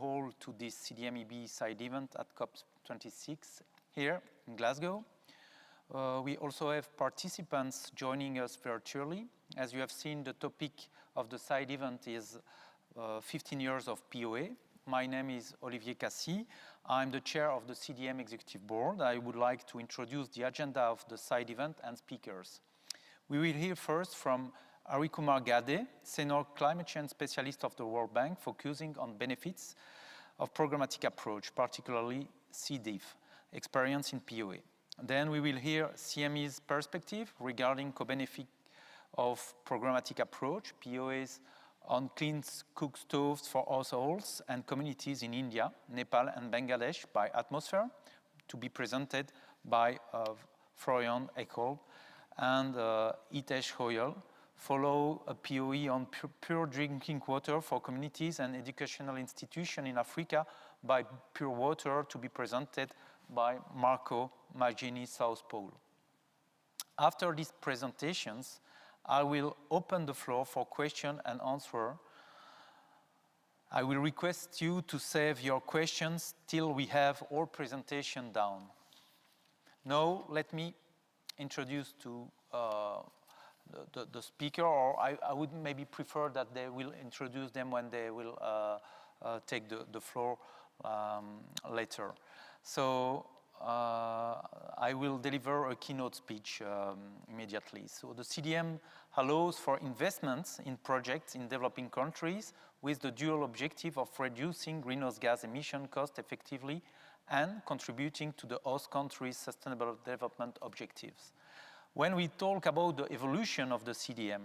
all to this CDM side event at COP26 here in Glasgow. We also have participants joining us virtually. As you have seen, the topic of the side event is 15 years of PoA. My name is Olivier Kassi. I'm the chair of the CDM Executive Board. I would like to introduce the agenda of the side event and speakers. We will hear first from Harikumar Gadde, senior climate change specialist of the World Bank, focusing on benefits of programmatic approach, particularly CDIF, experience in PoA. Then we will hear CME's perspective regarding co-benefit of programmatic approach, PoAs on clean cook stoves for households and communities in India, Nepal and Bangladesh by Atmosphere, to be presented by Florian Eickhold and Hitesh Goyal. Follow a PoE on pure drinking water for communities and educational institutions in Africa by Pure Water, to be presented by Marco Maggini, Southpaw. After these presentations, I will open the floor for question and answer. I will request you to save your questions till we have all presentation down. Now, let me introduce to the speaker, or I would maybe prefer that they will introduce them when they will take the floor later. So I will deliver a keynote speech immediately. So the CDM allows for investments in projects in developing countries with the dual objective of reducing greenhouse gas emission cost effectively and contributing to the host country's sustainable development objectives. When we talk about the evolution of the CDM,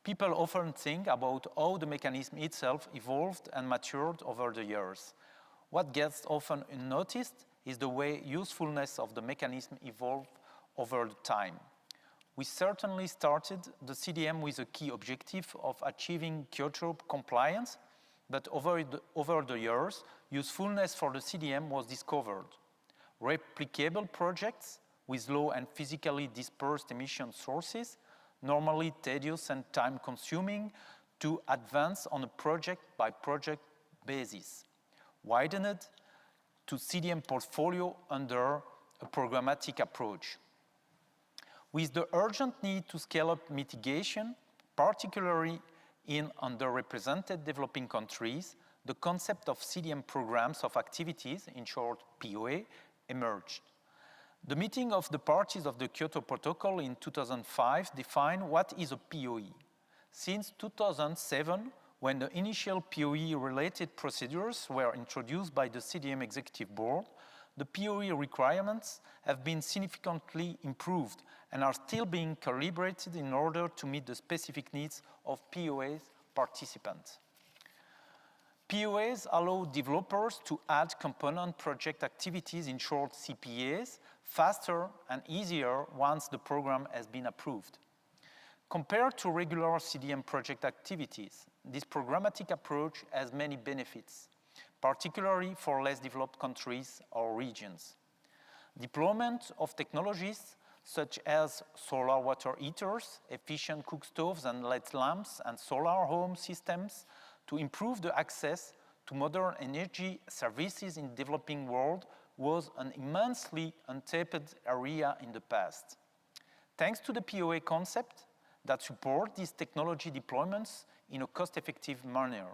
people often think about how the mechanism itself evolved and matured over the years. What gets often unnoticed is the way usefulness of the mechanism evolved over time. We certainly started the CDM with a key objective of achieving Kyoto compliance, but over the years, usefulness for the CDM was discovered. Replicable projects with low and physically dispersed emission sources, normally tedious and time-consuming, to advance on a project-by-project basis. Widened to CDM portfolio under a programmatic approach. With the urgent need to scale up mitigation, particularly in underrepresented developing countries, the concept of CDM programs of activities, in short PoA, emerged. The meeting of the parties of the Kyoto Protocol in 2005 defined what is a PoE. Since 2007, when the initial PoE-related procedures were introduced by the CDM Executive Board, the PoE requirements have been significantly improved and are still being calibrated in order to meet the specific needs of PoA's participants. PoAs allow developers to add component project activities, in short CPAs, faster and easier once the program has been approved. Compared to regular CDM project activities, this programmatic approach has many benefits, particularly for less developed countries or regions. Deployment of technologies such as solar water heaters, efficient cook stoves and LED lamps, and solar home systems to improve the access to modern energy services in the developing world was an immensely untapped area in the past. Thanks to the PoA concept that support these technology deployments in a cost-effective manner,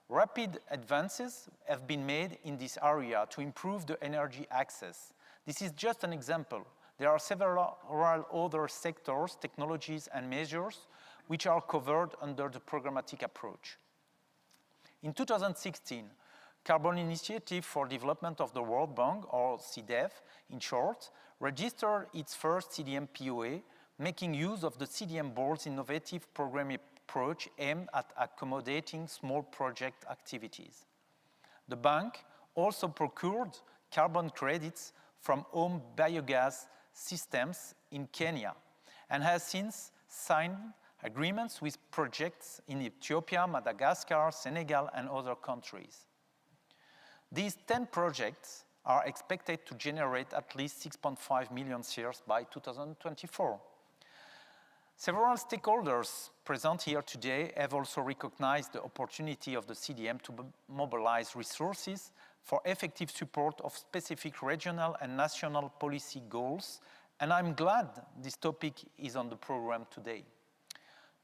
rapid advances have been made in this area to improve the energy access. This is just an example. There are several other sectors, technologies, and measures which are covered under the programmatic approach. In 2016, Carbon Initiative for Development of the World Bank, or CDEF in short, registered its first CDM PoA, making use of the CDM board's innovative programming approach aimed at accommodating small project activities. The bank also procured carbon credits from home biogas systems in Kenya and has since signed agreements with projects in Ethiopia, Madagascar, Senegal, and other countries. These 10 projects are expected to generate at least 6.5 million shares by 2024. Several stakeholders present here today have also recognized the opportunity of the CDM to mobilize resources for effective support of specific regional and national policy goals, and I'm glad this topic is on the program today.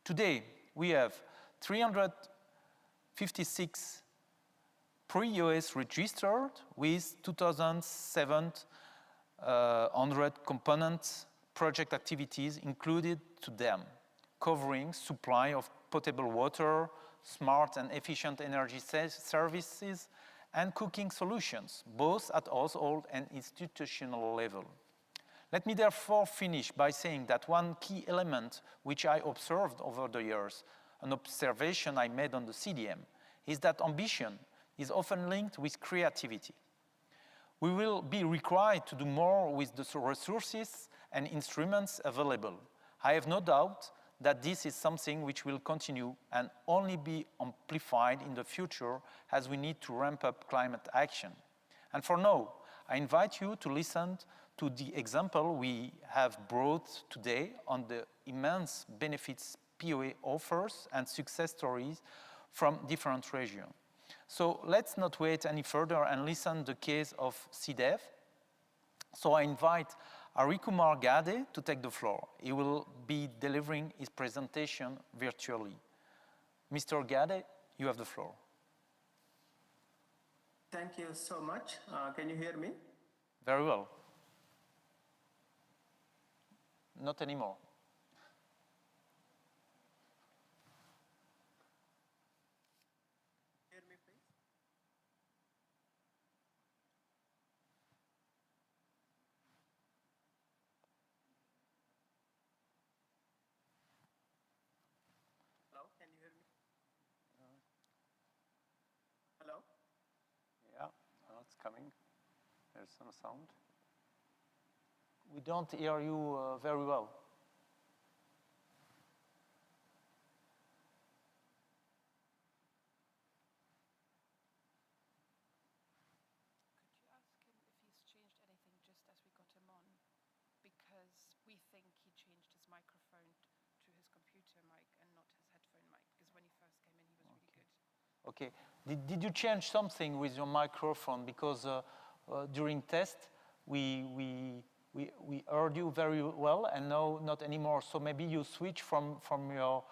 Today, we have 356 pre-US registered with 2,700 component project activities included to them, covering supply of potable water, smart and efficient energy services, and cooking solutions, both at household and institutional level. Let me therefore finish by saying that one key element which I observed over the years, an observation I made on the CDM, is that ambition is often linked with creativity. We will be required to do more with the resources and instruments available. I have no doubt that this is something which will continue and only be amplified in the future as we need to ramp up climate action. And for now, I invite you to listen to the example we have brought today on the immense benefits PoA offers and success stories from different regions. So let's not wait any further and listen to the case of CDEV. So I invite Harikumar Gadde to take the floor. He will be delivering his presentation virtually. Mr. Gadde, you have the floor. Thank you so much. Can you hear me? Very well. Not anymore. Hear me, please. Hello, can you hear me? Hello? Yeah, it's coming. There's some sound. We don't hear you very well. Could you ask him if he's changed anything just as we got him on? Because we think he changed his microphone to his computer mic and not his headphone mic, because when he first came in, he was really good. Okay. Did you change something with your microphone? Because during test, we heard you very well, and now not anymore. So maybe you switch from your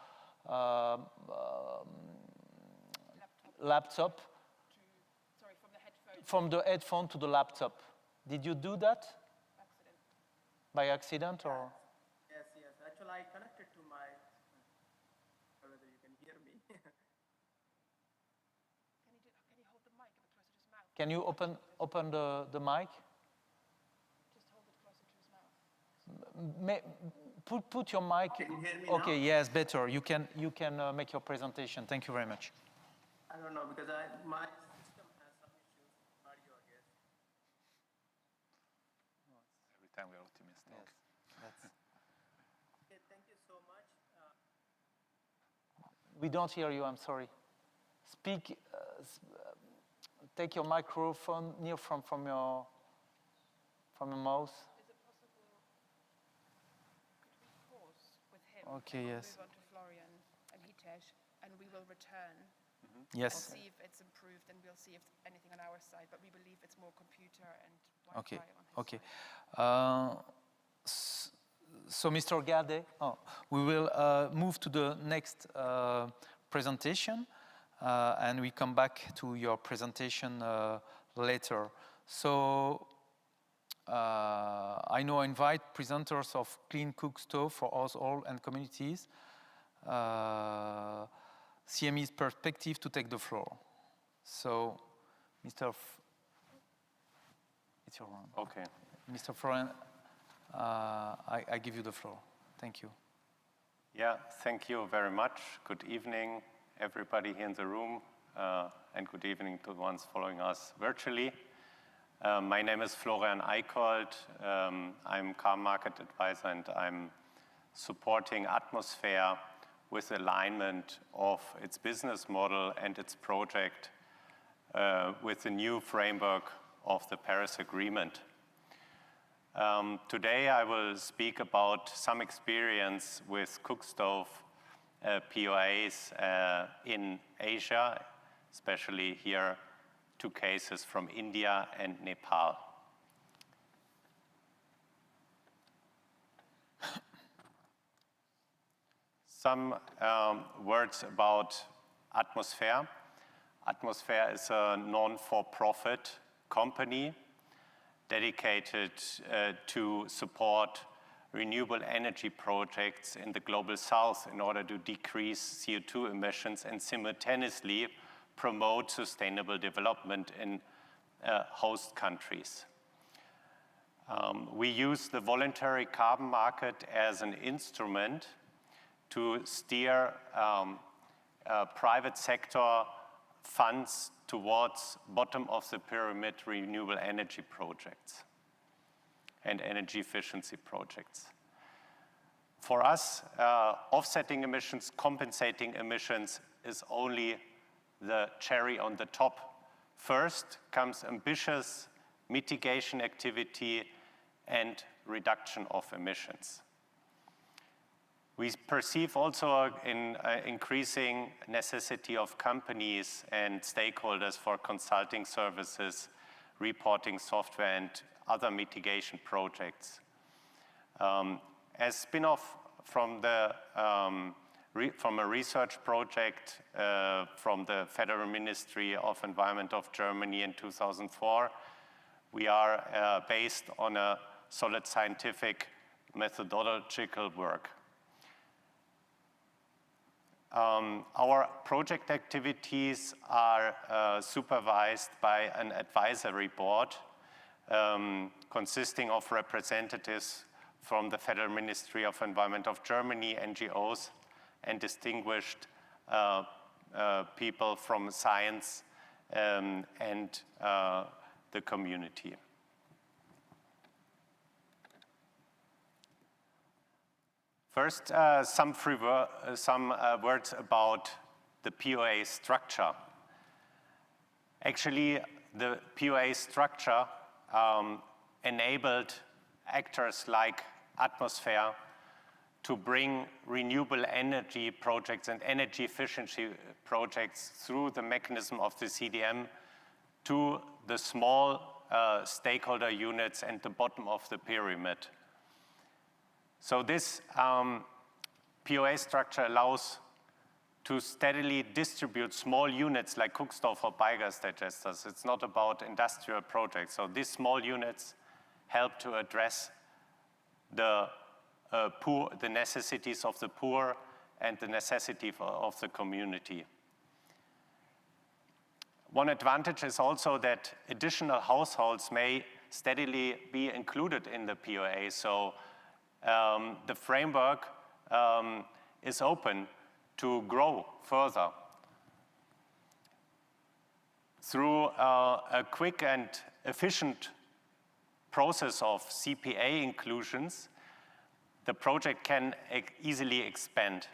laptop. Sorry, from the headphone. From the headphone to the laptop. Did you do that? Accident. By accident or? Yes, yes. Actually, I connected to my, whether you can hear me. Can he hold the mic a bit closer to his mouth? Can you open the mic? Just hold it closer to his mouth. Put your mic. Can you hear me Okay, now? yes, better. You can make your presentation. Thank you very much. I don't know, because my system has some issues with audio, I guess. Every time we're optimistic. Okay, thank you so much. We don't hear you, I'm sorry. Speak, take your microphone near from your mouth. Is it possible, could we pause with him? Okay, and yes. Move on to Florian and Hitesh, and we will return. Yes. We'll see if it's improved, and we'll see if anything on our side, but we believe it's more computer and Wi-Fi Okay, on his okay. side. So, Mr. Gadde, we will move to the next presentation, and we come back to your presentation later. So, I now invite presenters of Clean Cook Stove for Household and Communities, CME's perspective, to take the floor. So, it's your round. Okay. Mr. Florian, I give you the floor. Thank you. Yeah, thank you very much. Good evening, everybody here in the room, and good evening to the ones following us virtually. My name is Florian Eickhold. I'm car market advisor, and I'm supporting Atmosfair with alignment of its business model and its project with the new framework of the Paris Agreement. Today I will speak about some experience with cook stove PoAs in Asia, especially here, 2 cases from India and Nepal. Some words about Atmosfair. Atmosfair is a non-for-profit company dedicated to support renewable energy projects in the global south in order to decrease CO2 emissions and simultaneously promote sustainable development in host countries. We use the voluntary carbon market as an instrument to steer private sector funds towards bottom of the pyramid renewable energy projects and energy efficiency projects. For us, offsetting emissions, compensating emissions is only the cherry on the top. First comes ambitious mitigation activity and reduction of emissions. We perceive also an increasing necessity of companies and stakeholders for consulting services, reporting software, and other mitigation projects. As spin-off from a research project from the Federal Ministry of Environment of Germany in 2004, we are based on a solid scientific methodological work. Our project activities are supervised by an advisory board consisting of representatives from the Federal Ministry of Environment of Germany, NGOs, and distinguished people from science and the community. First, some words about the PoA structure. Actually, the PoA structure enabled actors like Atmosfair to bring renewable energy projects and energy efficiency projects through the mechanism of the CDM to the small stakeholder units and the bottom of the pyramid. So this PoA structure allows to steadily distribute small units like cook stove or biogas digesters. It's not about industrial projects. So these small units help to address the poor, the necessities of the poor and the necessity of the community. One advantage is also that additional households may steadily be included in the PoA. So the framework is open to grow further. Through a quick and efficient process of CPA inclusions, the project can easily expand.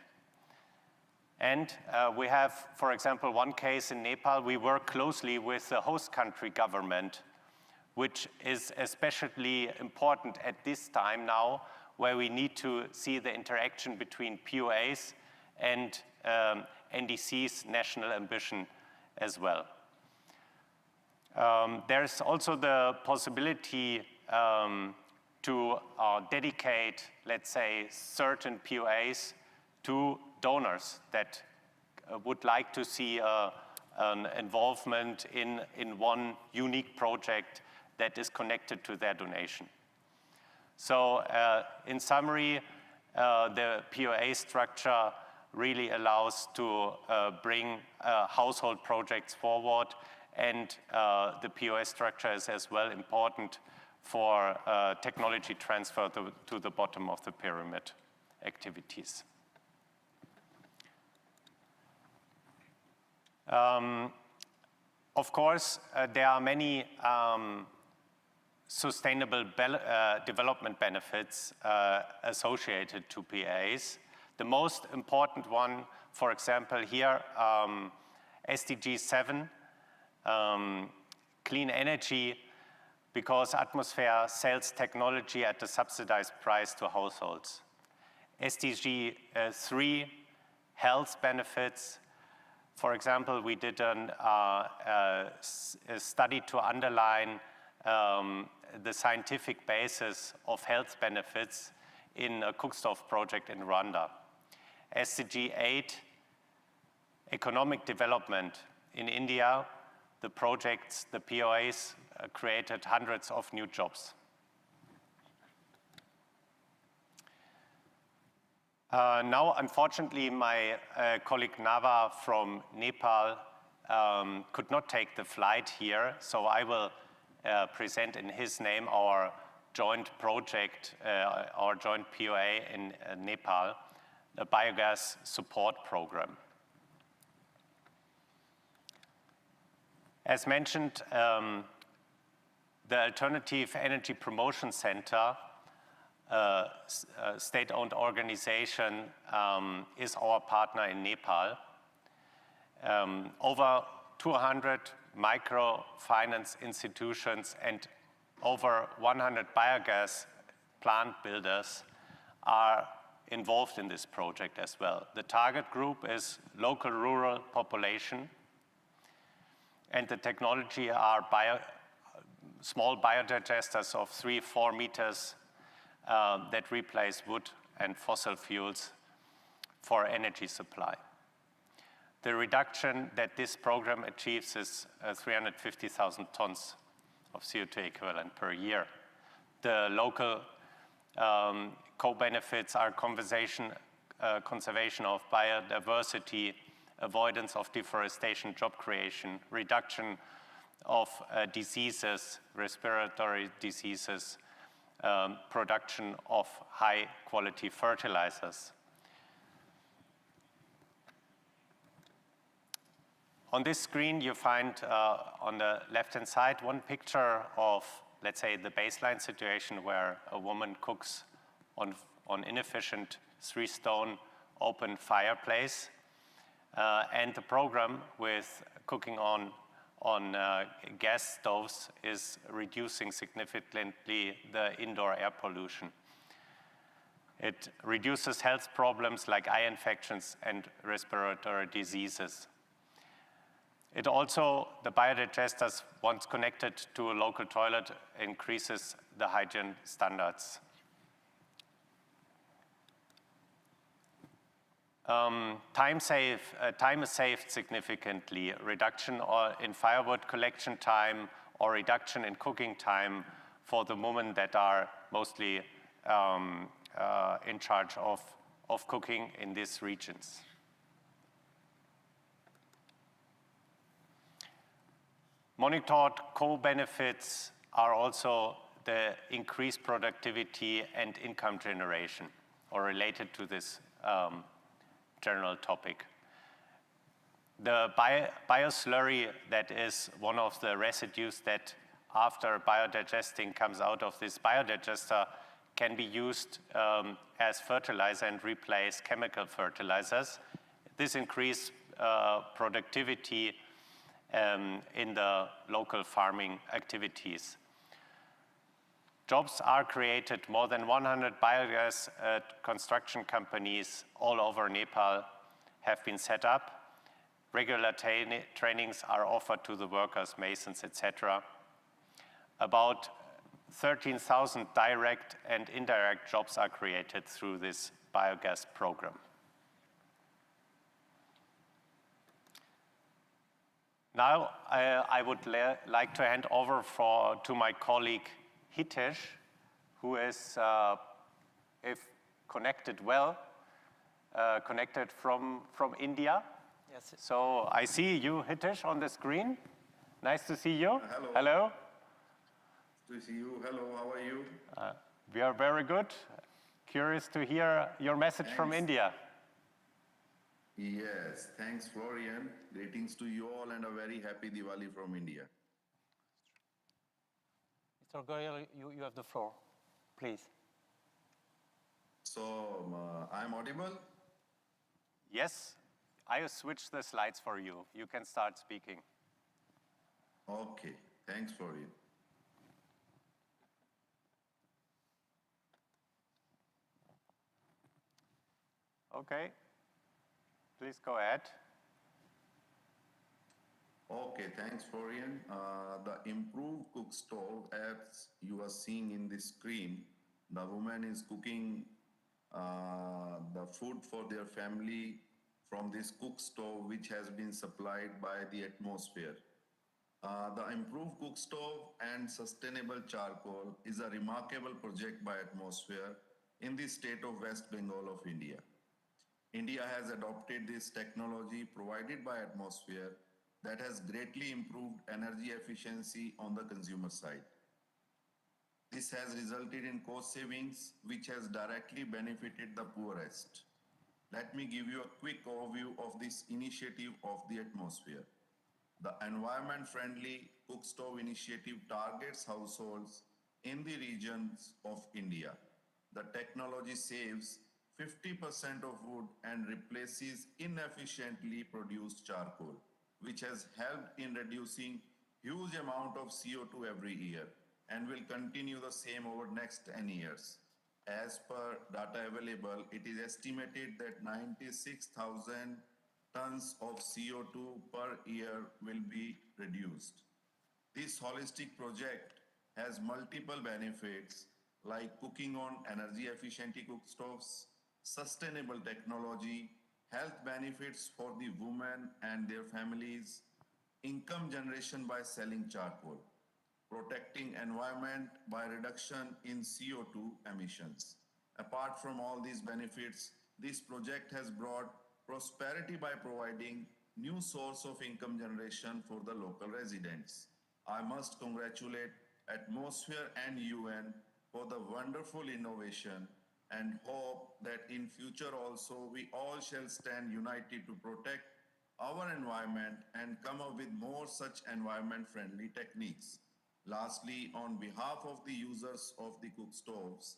And we have, for example, one case in Nepal. We work closely with the host country government, which is especially important at this time now, where we need to see the interaction between PoAs and NDC's national ambition as well. There's also the possibility to dedicate, let's say, certain PoAs to donors that would like to see an involvement in one unique project that is connected to their donation. So in summary, the PoA structure really allows to bring household projects forward, and the PoA structure is as well important for technology transfer to the bottom of the pyramid activities. Of course, there are many sustainable development benefits associated to PoAs. The most important one, for example, here, SDG 7, clean energy, because atmosfair sells technology at a subsidized price to households. SDG 3, health benefits. For example, we did a study to underline the scientific basis of health benefits in a cookstove project in Rwanda. SDG 8, economic development. In India, the projects, the PoAs, created hundreds of new jobs. Now, unfortunately, my colleague Nava from Nepal could not take the flight here, so I will present in his name our joint project, our joint PoA in Nepal, the biogas support program. As mentioned, the Alternative Energy Promotion Center, a state-owned organization, is our partner in Nepal. Over 200 microfinance institutions and over 100 biogas plant builders are involved in this project as well. The target group is local rural population, and the technology are small biodigesters of 3-4 meters that replace wood and fossil fuels for energy supply. The reduction that this program achieves is 350,000 tons of CO2 equivalent per year. The local co-benefits are conservation of biodiversity, avoidance of deforestation, job creation, reduction of diseases, respiratory diseases, production of high-quality fertilizers. On this screen, you find on the left-hand side one picture of, let's say, the baseline situation where a woman cooks on inefficient 3-stone open fireplace. And the program with cooking on gas stoves is reducing significantly the indoor air pollution. It reduces health problems like eye infections and respiratory diseases. It also, the biodigesters, once connected to a local toilet, increases the hygiene standards. Time is saved significantly. Reduction in firewood collection time or reduction in cooking time for the women that are mostly in charge of cooking in these regions. Monitored co-benefits are also the increased productivity and income generation, or related to this general topic. The bioslurry, that is one of the residues that after biodigesting comes out of this biodigester, can be used as fertilizer and replace chemical fertilizers. This increases productivity in the local farming activities. Jobs are created. More than 100 biogas construction companies all over Nepal have been set up. Regular trainings are offered to the workers, masons, etc. About 13,000 direct and indirect jobs are created through this biogas program. Now, I would like to hand over to my colleague Hitesh, who is, if connected well, connected from India. Yes. So I see you, Hitesh, on the screen. Nice to see you. Hello. Hello. To see you. Hello, how are you? We are very good. Curious to hear your message from India. Yes, thanks, Florian. Greetings to you all and a very happy Diwali from India. Mr. Goyal, you have the floor, please. So, I'm audible? Yes, I switched the slides for you. You can start speaking. Okay, thanks, Florian. Okay, please go ahead. Okay, thanks, Florian. The improved cook stove, as you are seeing in the screen, the woman is cooking the food for their family from this cook stove, which has been supplied by the atmosphere. The improved cook stove and sustainable charcoal is a remarkable project by Atmosphere in the state of West Bengal of India. India has adopted this technology provided by Atmosphere that has greatly improved energy efficiency on the consumer side. This has resulted in cost savings, which has directly benefited the poorest. Let me give you a quick overview of this initiative of the Atmosphere. The environment-friendly cook stove initiative targets households in the regions of India. The technology saves 50% of wood and replaces inefficiently produced charcoal, which has helped in reducing huge amount of CO2 every year and will continue the same over next 10 years. As per data available, it is estimated that 96,000 tons of CO2 per year will be reduced. This holistic project has multiple benefits like cooking on energy efficient cook stoves, sustainable technology, health benefits for the women and their families, income generation by selling charcoal, protecting environment by reduction in CO2 emissions. Apart from all these benefits, this project has brought prosperity by providing new source of income generation for the local residents. I must congratulate Atmosphere and UN for the wonderful innovation and hope that in future also we all shall stand united to protect our environment and come up with more such environment-friendly techniques. Lastly, on behalf of the users of the cook stoves,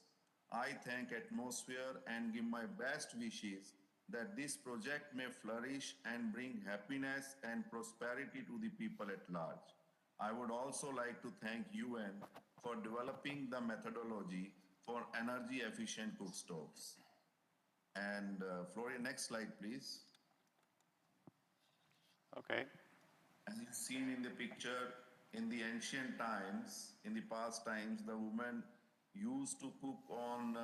I thank Atmosphere and give my best wishes that this project may flourish and bring happiness and prosperity to the people at large. I would also like to thank UN for developing the methodology for energy efficient cook stoves. And Florian, next slide, please. Okay. As you've seen in the picture, in the ancient times, in the past times, the women used to cook on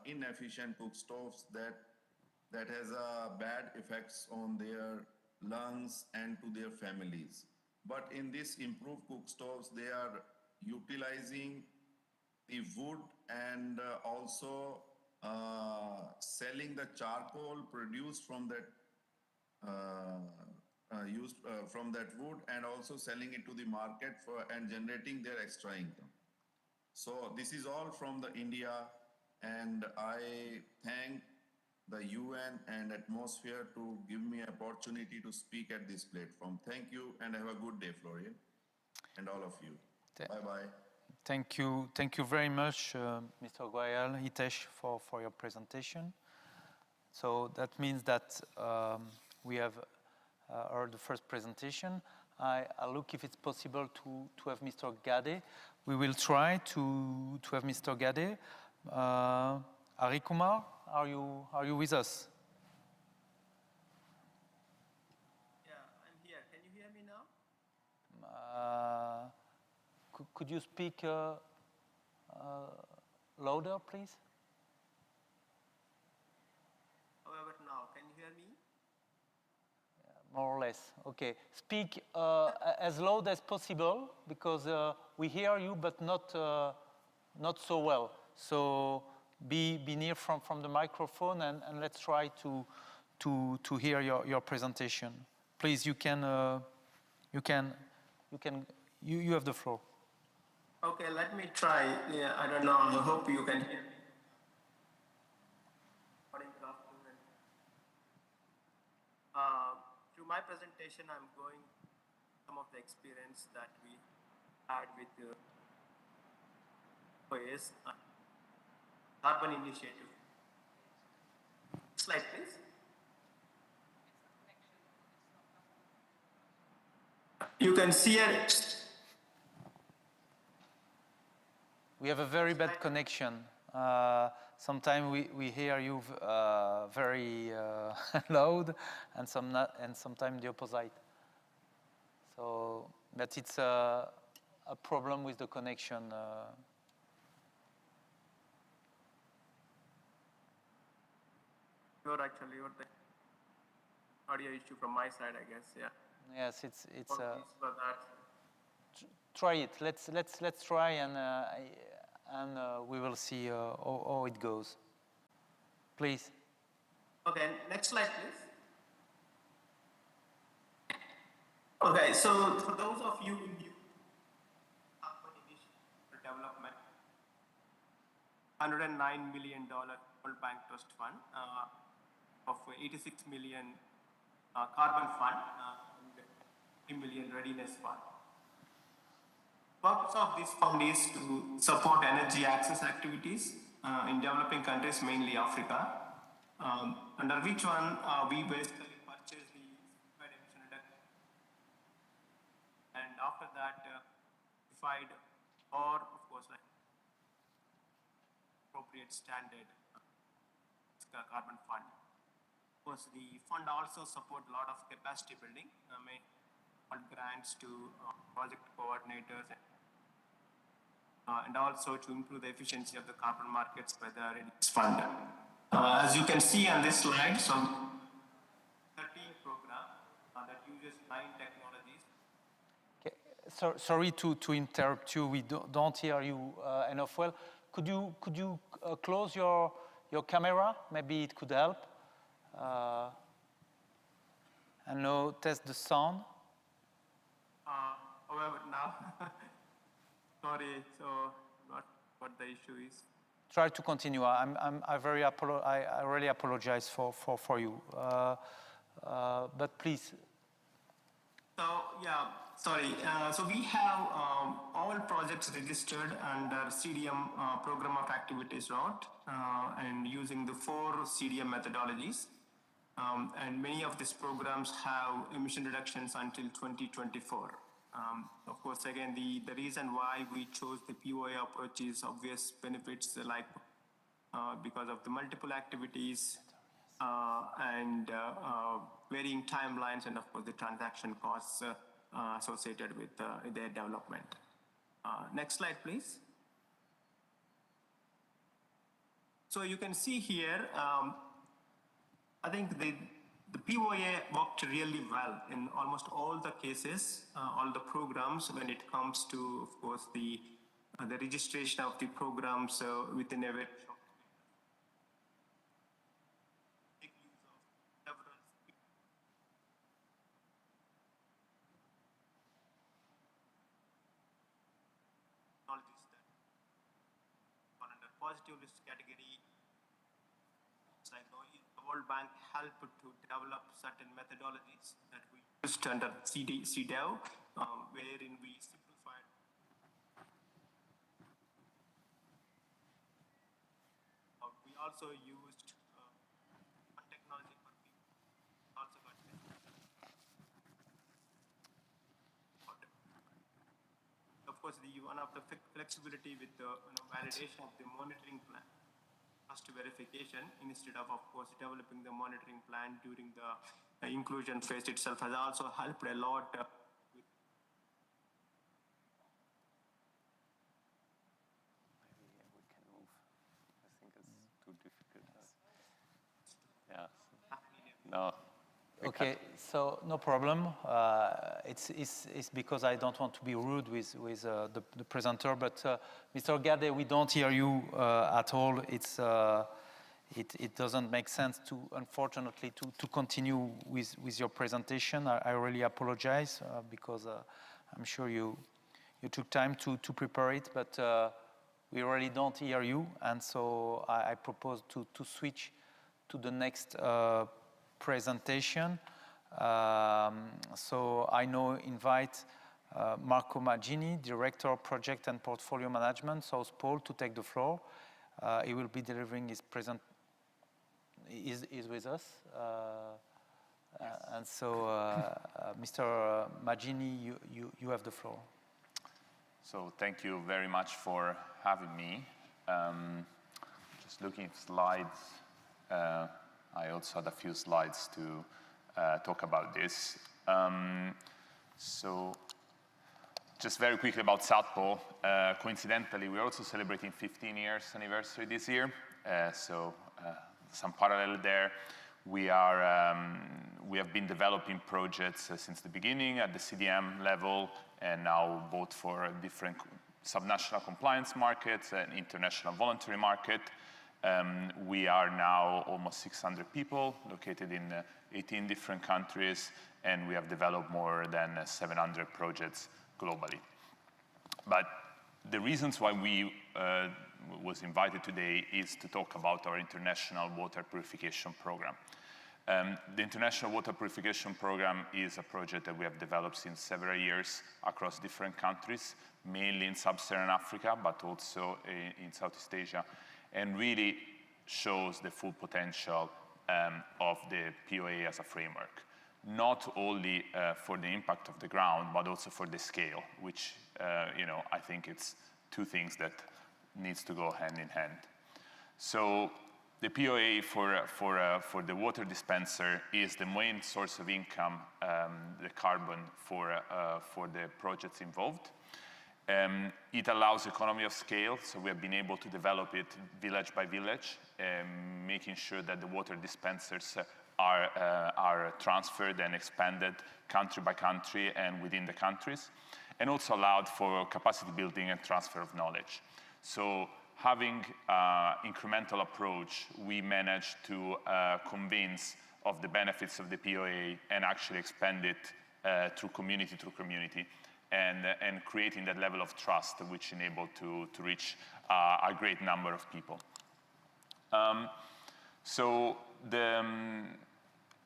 inefficient cook stoves that has bad effects on their lungs and to their families. But in this improved cook stoves, they are utilizing the wood and also selling the charcoal produced from that from that wood and also selling it to the market and generating their extra income. So this is all from the India, and I thank the UN and Atmosphere to give me an opportunity to speak at this platform. Thank you, and have a good day, Florian, and all of you. Bye-bye. Thank you very much, Mr. Goyal, Hitesh, for your presentation. So that means that we have heard the first presentation. I'll look if it's possible to have Mr. Gadde. We will try to have Mr. Gadde. Harikumar, are you with us? Yeah, I'm here. Can you hear me now? Could you speak louder, please? How about now? Can you hear me? More or less. Okay. Speak as loud as possible because we hear you, but not so well. So be near from the microphone and let's try to hear your presentation. Please, you have the floor. Okay, let me try. Yeah, I don't know. I hope you can hear me. Good afternoon. To my presentation, I'm going some of the experience that we had with the PoA's carbon initiative. Slide, please. You can see it. We have a very bad connection. Sometimes we hear you very loud, and sometimes the opposite. So that it's a problem with the connection. Actually, or the audio issue from my side, I guess. Yeah. Yes, it's. Apologies for that. Try it. Let's try, and we will see how it goes. Please. Okay, next slide, please. Okay, so for those of you who new company initiative development, $109 million World Bank Trust Fund of 86 million carbon fund and 3 million readiness fund. Purpose of this fund is to support energy access activities in developing countries, mainly Africa, under which one we basically purchase the certified emission reduction, and after that certified or of course like appropriate standard carbon fund. Of course, the fund also support a lot of capacity building, fund grants to project coordinators, and also to improve the efficiency of the carbon markets by the readiness fund. As you can see on this slide, so 13 program that uses 9 technologies. Okay. Sorry to interrupt you. We don't hear you enough well. Could you close your camera? Maybe it could help. And now test the sound. However, now, sorry, so not what the issue is. Try to continue. I really apologize for you. But please. So yeah, sorry. So we have all projects registered under CDM program of activities route and using the 4 CDM methodologies. And many of these programs have emission reductions until 2024. Of course, again, the reason why we chose the PoA approach is obvious benefits like because of the multiple activities and varying timelines, and of course the transaction costs associated with their development. Next slide, please. So you can see here, I think the PoA worked really well in almost all the cases, all the programs when it comes to, of course, the registration of the programs within a very short big use of several technologies that fall under positive list category. So I know the World Bank helped to develop certain methodologies that we used under CDEV, wherein we simplified. We also used one technology for people. Also got of course, one of the flexibility with the validation of the monitoring plan. To verification instead of course developing the monitoring plan during the inclusion phase itself has also helped a lot with maybe we can move. I think it's too difficult. Yeah. No. Okay, so no problem. It's because I don't want to be rude with the presenter, but Mr. Gadde, we don't hear you at all. It doesn't make sense to, unfortunately, to continue with your presentation. I really apologize because I'm sure you took time to prepare it, but we really don't hear you, and so I propose to switch to the next presentation. So I now invite Marco Maggini, Director of Project and Portfolio Management, Southpaw, to take the floor. He will be delivering his is with us. Yes. And so, Mr. Maggini, you have the floor. So thank you very much for having me. just looking at slides. I also had a few slides to talk about this. So just very quickly about Southpaw. Coincidentally, we're also celebrating 15 years anniversary this year. So some parallel there. We have been developing projects since the beginning at the CDM level, and now both for different subnational compliance markets and international voluntary market. We are now almost 600 people located in 18 different countries, and we have developed more than 700 projects globally. But the reasons why we was invited today is to talk about our international water purification program. The International Water Purification Program is a project that we have developed since several years across different countries, mainly in sub-Saharan Africa, but also in Southeast Asia, and really shows the full potential of the PoA as a framework, not only for the impact of the ground, but also for the scale, which I think it's two things that needs to go hand in hand. So the PoA for the water dispenser is the main source of income, the carbon for the projects involved. It allows economy of scale, so we have been able to develop it village by village, making sure that the water dispensers are transferred and expanded country by country and within the countries, and also allowed for capacity building and transfer of knowledge. So having incremental approach, we managed to convince of the benefits of the PoA and actually expand it through community, and creating that level of trust which enabled to reach a great number of people.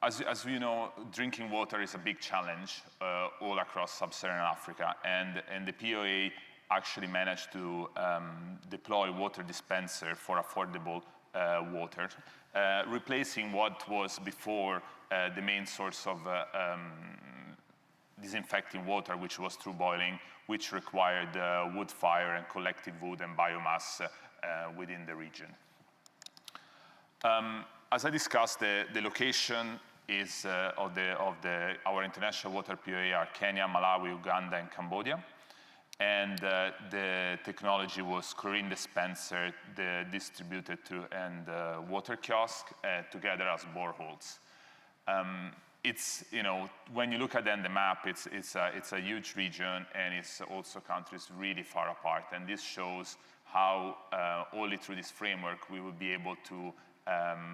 As we know, drinking water is a big challenge all across sub-Saharan Africa, and the PoA actually managed to deploy water dispenser for affordable water, replacing what was before the main source of disinfecting water, which was through boiling, which required wood fire and collective wood and biomass within the region. As I discussed, the location is our international water PoA are Kenya, Malawi, Uganda, and Cambodia. And the technology was chlorine dispenser, the distributed to, and water kiosk together as boreholes. It's, when you look at the map, it's a huge region, and it's also countries really far apart. And this shows how only through this framework we will be able to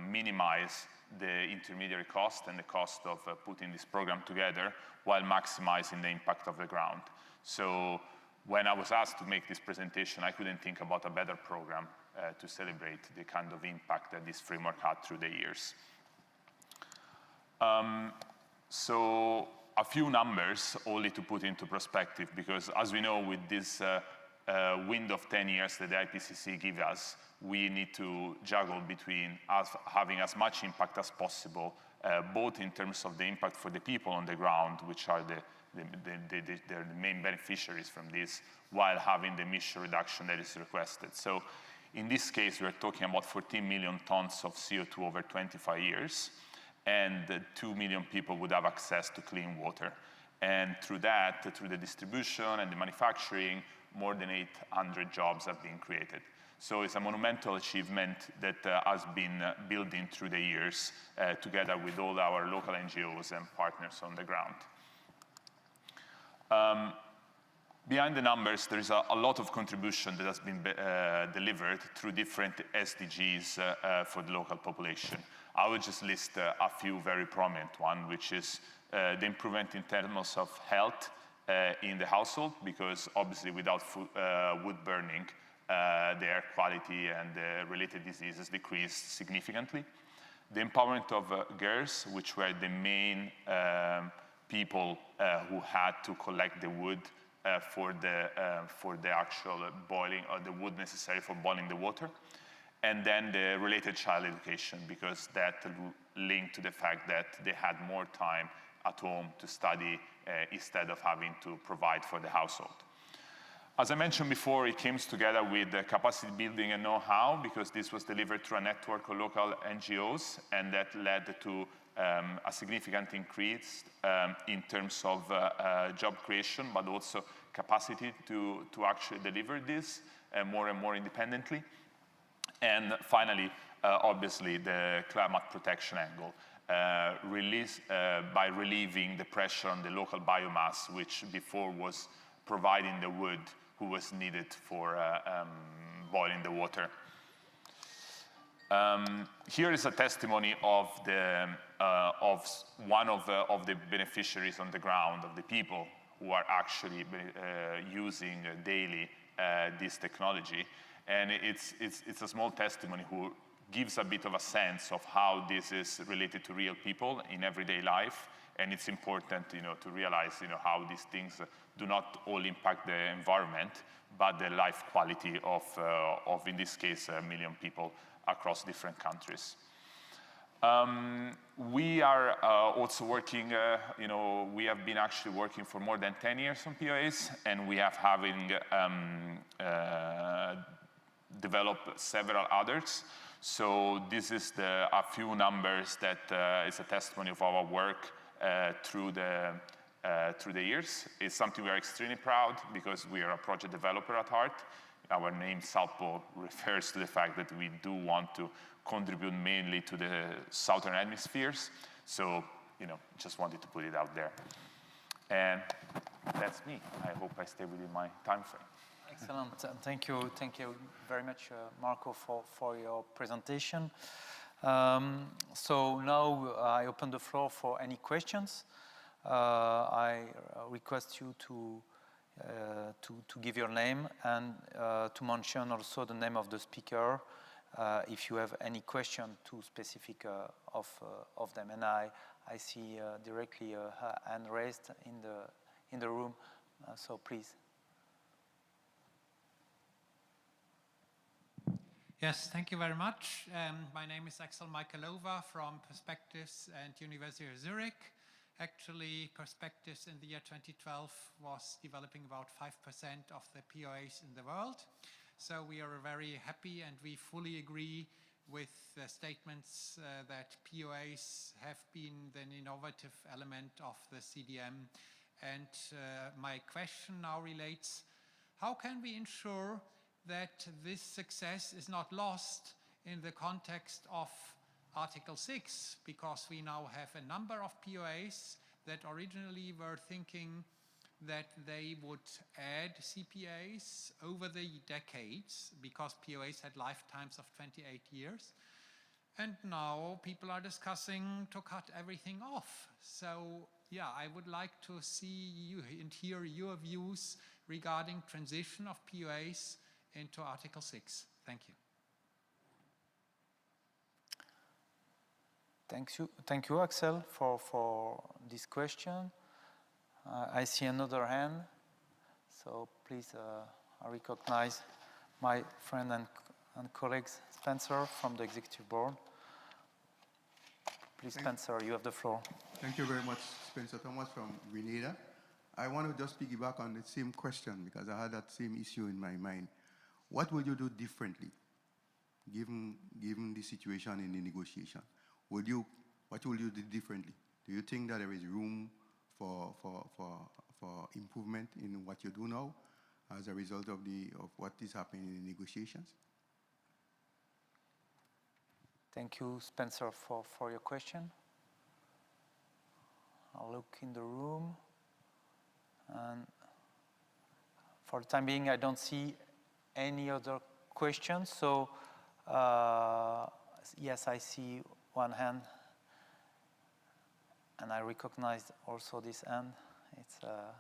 minimize the intermediary cost and the cost of putting this program together while maximizing the impact of the ground. So when I was asked to make this presentation, I couldn't think about a better program to celebrate the kind of impact that this framework had through the years. So a few numbers only to put into perspective, because as we know, with this window of 10 years that the IPCC gives us, we need to juggle between us having as much impact as possible, both in terms of the impact for the people on the ground, which are the main beneficiaries from this, while having the emission reduction that is requested. So in this case, we're talking about 14 million tons of CO2 over 25 years, and 2 million people would have access to clean water. And through that, through the distribution and the manufacturing, more than 800 jobs have been created. So it's a monumental achievement that has been building through the years together with all our local NGOs and partners on the ground. Behind the numbers, there is a lot of contribution that has been delivered through different SDGs for the local population. I would just list a few very prominent ones, which is the improvement in terms of health in the household, because obviously without wood burning, the air quality and the related diseases decreased significantly. The empowerment of girls, which were the main people who had to collect the wood for the actual boiling, or the wood necessary for boiling the water. And then the related child education, because that linked to the fact that they had more time at home to study instead of having to provide for the household. As I mentioned before, it came together with capacity building and know-how, because this was delivered through a network of local NGOs, and that led to a significant increase in terms of job creation, but also capacity to actually deliver this more and more independently. And finally, obviously, the climate protection angle, by relieving the pressure on the local biomass, which before was providing the wood who was needed for boiling the water. Here is a testimony of one of the beneficiaries on the ground, of the people who are actually using daily this technology. And it's a small testimony who gives a bit of a sense of how this is related to real people in everyday life. And it's important, to realize, how these things do not all impact the environment, but the life quality of in this case, 1 million people across different countries. We are also working, we have been actually working for more than 10 years on PoAs, and we have developed several others. So this is a few numbers that is a testimony of our work through the years. It's something we are extremely proud, because we are a project developer at heart. Our name Southpaw refers to the fact that we do want to contribute mainly to the southern hemispheres. So, just wanted to put it out there. And that's me. I hope I stay within my time frame. Excellent. Thank you very much, Marco, for your presentation. So now I open the floor for any questions. I request you to give your name and to mention also the name of the speaker if you have any question too specific of them. And I see directly a hand raised in the room, so please. Yes, thank you very much. My name is Eickhold from Perspectives and University of Zurich. Actually, Perspectives in the year 2012 was developing about 5% of the PoAs in the world. So we are very happy, and we fully agree with the statements that PoAs have been an innovative element of the CDM. And my question now relates, how can we ensure that this success is not lost in the context of Article 6, because we now have a number of PoAs that originally were thinking that they would add CPAs over the decades, because PoAs had lifetimes of 28 years. And now people are discussing to cut everything off. So yeah, I would like to see you and hear your views regarding transition of PoAs into Article 6. Thank you. Thank you, Axel, for this question. I see another hand, so please, I recognize my friend and colleague Spencer from the Executive Board. Please, Spencer, you have the floor. Thank you very much, Spencer Thomas from Grenada. I want to just piggyback on the same question, because I had that same issue in my mind. What will you do differently, given the situation in the negotiation? What will you do differently? Do you think that there is room for improvement in what you do now as a result of what is happening in the negotiations? Thank you, Spencer, for your question. I'll look in the room, and for the time being, I don't see any other questions. So yes, I see one hand, and I recognize also this hand. It's a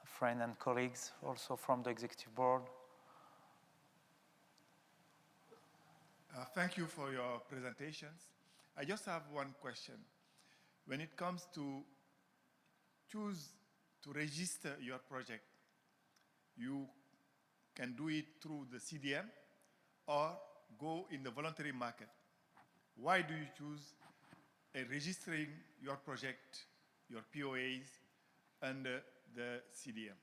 friend and colleagues also from the Executive Board. Thank you for your presentations. I just have one question. When it comes to choose to register your project, you can do it through the CDM or go in the voluntary market. Why do you choose registering your project, your PoAs, under the CDM?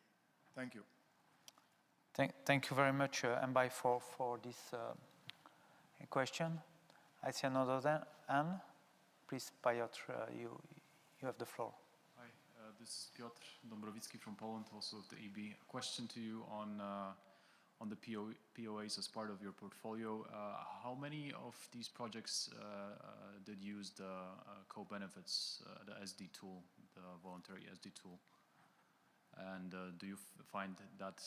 Thank you. Thank you very much, Mbai, for this question. I see another Anne. Please, Piotr, you have the floor. Hi, this is Piotr Dombrovitsky from Poland, also of the EB. A question to you on the PoAs as part of your portfolio. How many of these projects did use the co-benefits, the SD tool, the voluntary SD tool? And do you find that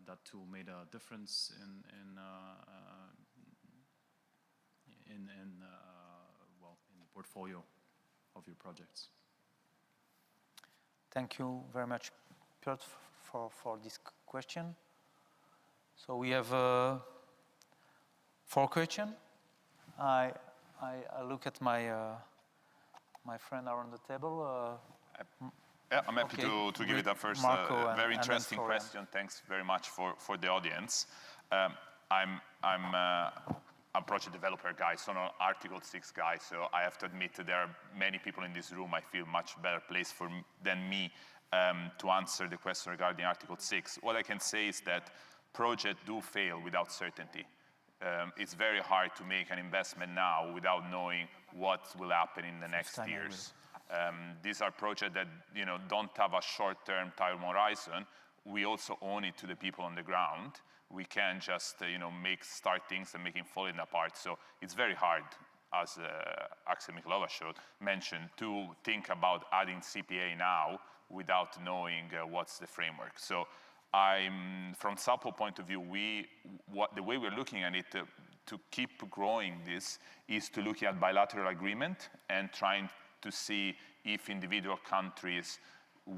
that tool made a difference in the portfolio of your projects? Thank you very much, Piotr, for this question. So we have 4 questions. I look at my friend around the table. Yeah, I'm happy to give it a first. Marco very interesting Florian. question. Thanks very much for the audience. I'm a project developer guy, so not an Article 6 guy. So I have to admit that there are many people in this room I feel much better placed than me to answer the question regarding Article 6. What I can say is that projects do fail without certainty. It's very hard to make an investment now without knowing what will happen in the next years. These are projects that don't have a short-term time horizon. We also own it to the people on the ground. We can't just start things and make it falling apart. So it's very hard, as Axel Mikhailova mentioned, to think about adding CPA now without knowing what's the framework. So from Southpaw point of view, the way we're looking at it to keep growing this is to look at bilateral agreement and trying to see if individual countries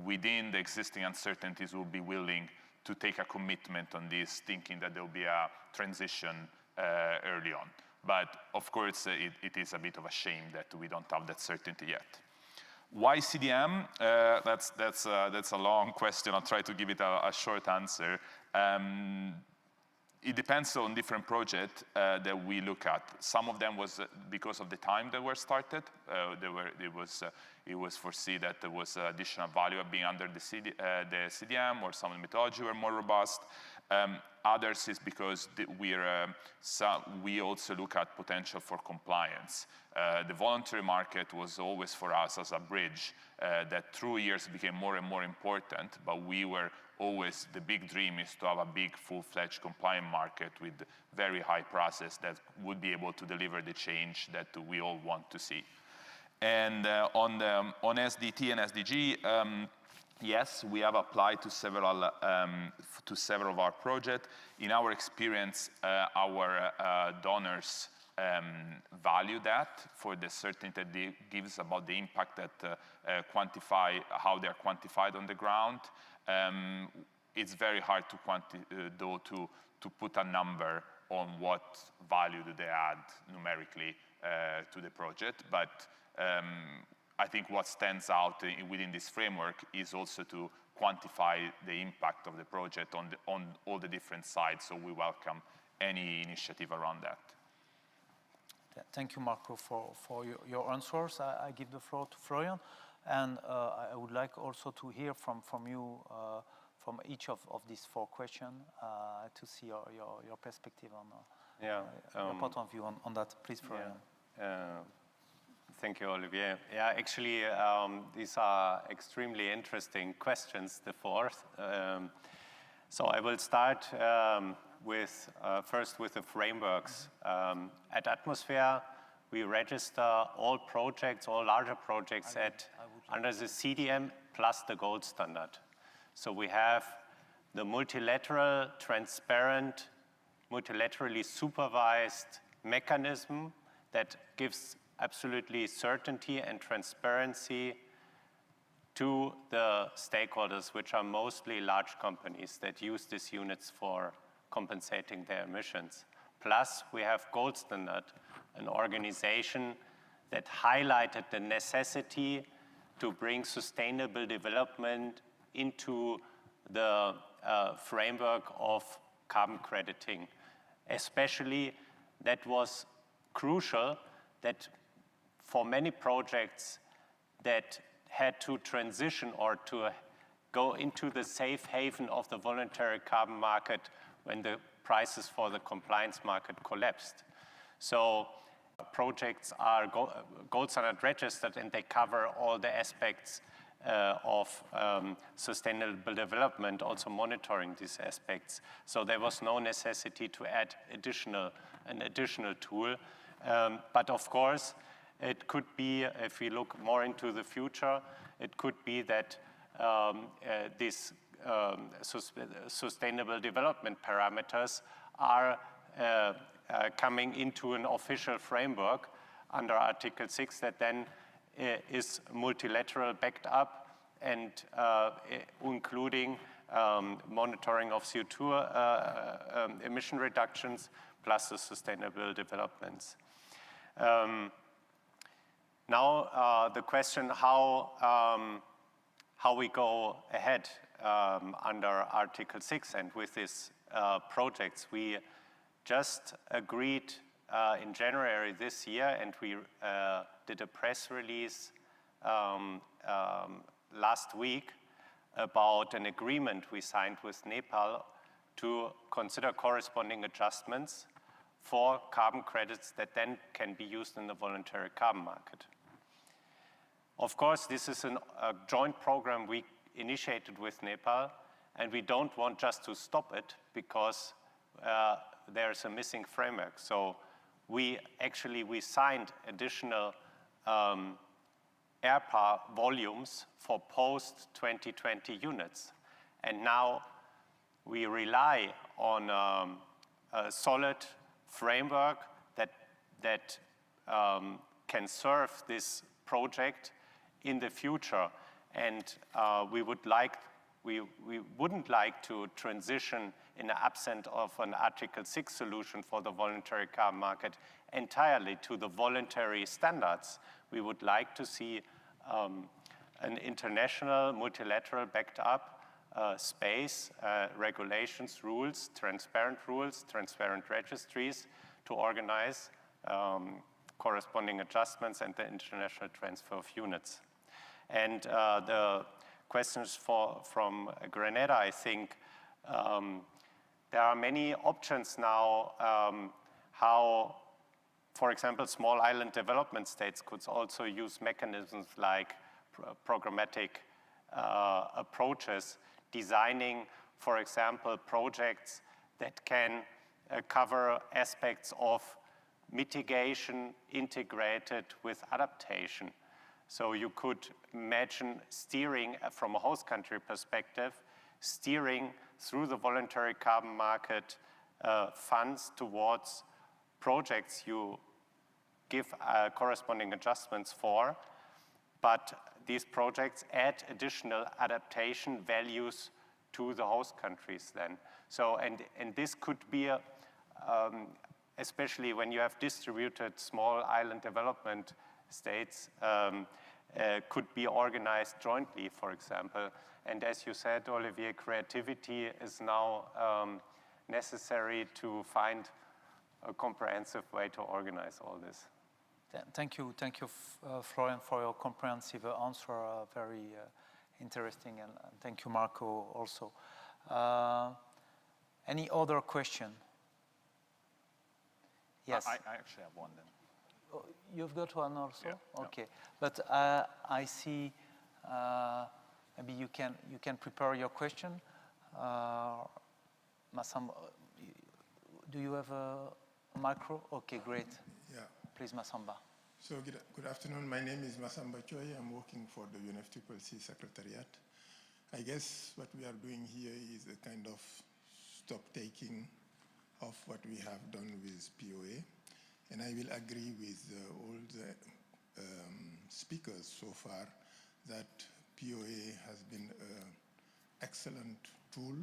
within the existing uncertainties will be willing to take a commitment on this, thinking that there will be a transition early on. But of course, it is a bit of a shame that we don't have that certainty yet. Why CDM? That's a long question. I'll try to give it a short answer. It depends on different projects that we look at. Some of them was because of the time they were started. It was foreseen that there was additional value of being under the CDM, or some of the methodology were more robust. Others is because we also look at potential for compliance. The voluntary market was always for us as a bridge that through years became more and more important, but we were always, the big dream is to have a big full-fledged compliant market with very high process that would be able to deliver the change that we all want to see. And on SDT and SDG, yes, we have applied to several of our projects. In our experience, our donors value that for the certainty that it gives about the impact that how they are quantified on the ground. It's very hard to put a number on what value do they add numerically to the project, but I think what stands out within this framework is also to quantify the impact of the project on all the different sides, so we welcome any initiative around that. Thank you, Marco, for your answers. I give the floor to Florian, and I would like also to hear from you, from each of these 4 questions, to see your perspective on your point of view on that. Please, Florian. Thank you, Olivier. Yeah, actually, these are extremely interesting questions, the 4th. So I will start first with the frameworks. At Atmosphere, we register all projects, all larger projects under the CDM plus the gold standard. So we have the multilateral, transparent, multilaterally supervised mechanism that gives absolutely certainty and transparency to the stakeholders, which are mostly large companies that use these units for compensating their emissions. Plus, we have Gold Standard, an organization that highlighted the necessity to bring sustainable development into the framework of carbon crediting. Especially, that was crucial that for many projects that had to transition or to go into the safe haven of the voluntary carbon market when the prices for the compliance market collapsed. So projects are gold standard registered, and they cover all the aspects of sustainable development, also monitoring these aspects. So there was no necessity to add an additional tool. But of course, it could be, if we look more into the future, it could be that these sustainable development parameters are coming into an official framework under Article 6 that then is multilateral backed up and including monitoring of CO2 emission reductions plus the sustainable developments. Now the question how we go ahead under Article 6 and with these projects. We just agreed in January this year, and we did a press release last week about an agreement we signed with Nepal to consider corresponding adjustments for carbon credits that then can be used in the voluntary carbon market. Of course, this is a joint program we initiated with Nepal, and we don't want just to stop it because there's a missing framework. So we signed additional air power volumes for post-2020 units. And now we rely on a solid framework that can serve this project in the future. And we wouldn't like to transition in the absence of an Article 6 solution for the voluntary carbon market entirely to the voluntary standards. We would like to see an international, multilateral backed up space, regulations, rules, transparent registries to organize corresponding adjustments and the international transfer of units. And the questions from Grenada, I think there are many options now how, for example, small island development states could also use mechanisms like programmatic approaches, designing, for example, projects that can cover aspects of mitigation integrated with adaptation. So you could imagine steering from a host country perspective, steering through the voluntary carbon market funds towards projects you give corresponding adjustments for, but these projects add additional adaptation values to the host countries then. So, and this could be, especially when you have distributed small island development states, could be organized jointly, for example. And as you said, Olivier, creativity is now necessary to find a comprehensive way to organize all this. Thank you, Florian, for your comprehensive answer. Very interesting, and thank you, Marco, also. Any other question? Yes. I actually have one then. Oh, you've got one also? Yeah. Okay, but I see. Maybe you can prepare your question. Masamba, do you have a micro? Okay, great. Yeah. Please, Masamba. So good afternoon. My name is Masamba Choi. I'm working for the UNFCCC Secretariat. I guess what we are doing here is a kind of stock-taking of what we have done with PoA. And I will agree with all the speakers so far that PoA has been an excellent tool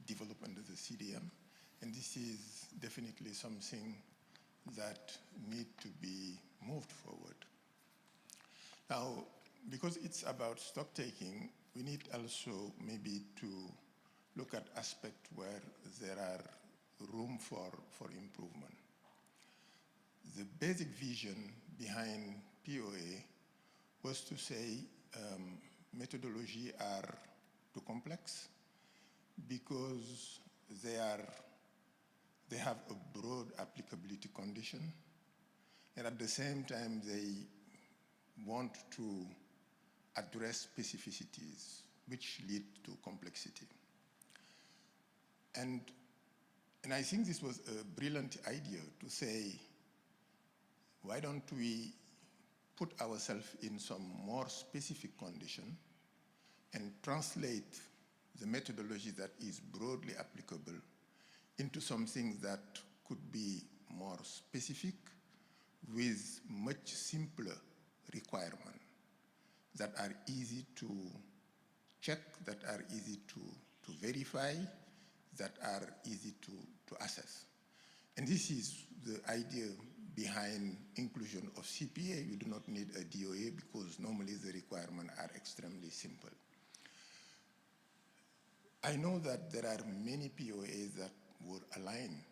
developed under the CDM. And this is definitely something that needs to be moved forward. Now, because it's about stock taking, we need also maybe to look at aspects where there are room for improvement. The basic vision behind PoA was to say methodology are too complex because they have a broad applicability condition, and at the same time they want to address specificities which lead to complexity. And I think this was a brilliant idea to say, why don't we put ourselves in some more specific condition and translate the methodology that is broadly applicable into something that could be more specific with much simpler requirements that are easy to check, that are easy to verify, that are easy to assess. And this is the idea behind inclusion of CPA. You do not need a DOA because normally the requirements are extremely simple. I know that there are many POAs that were aligned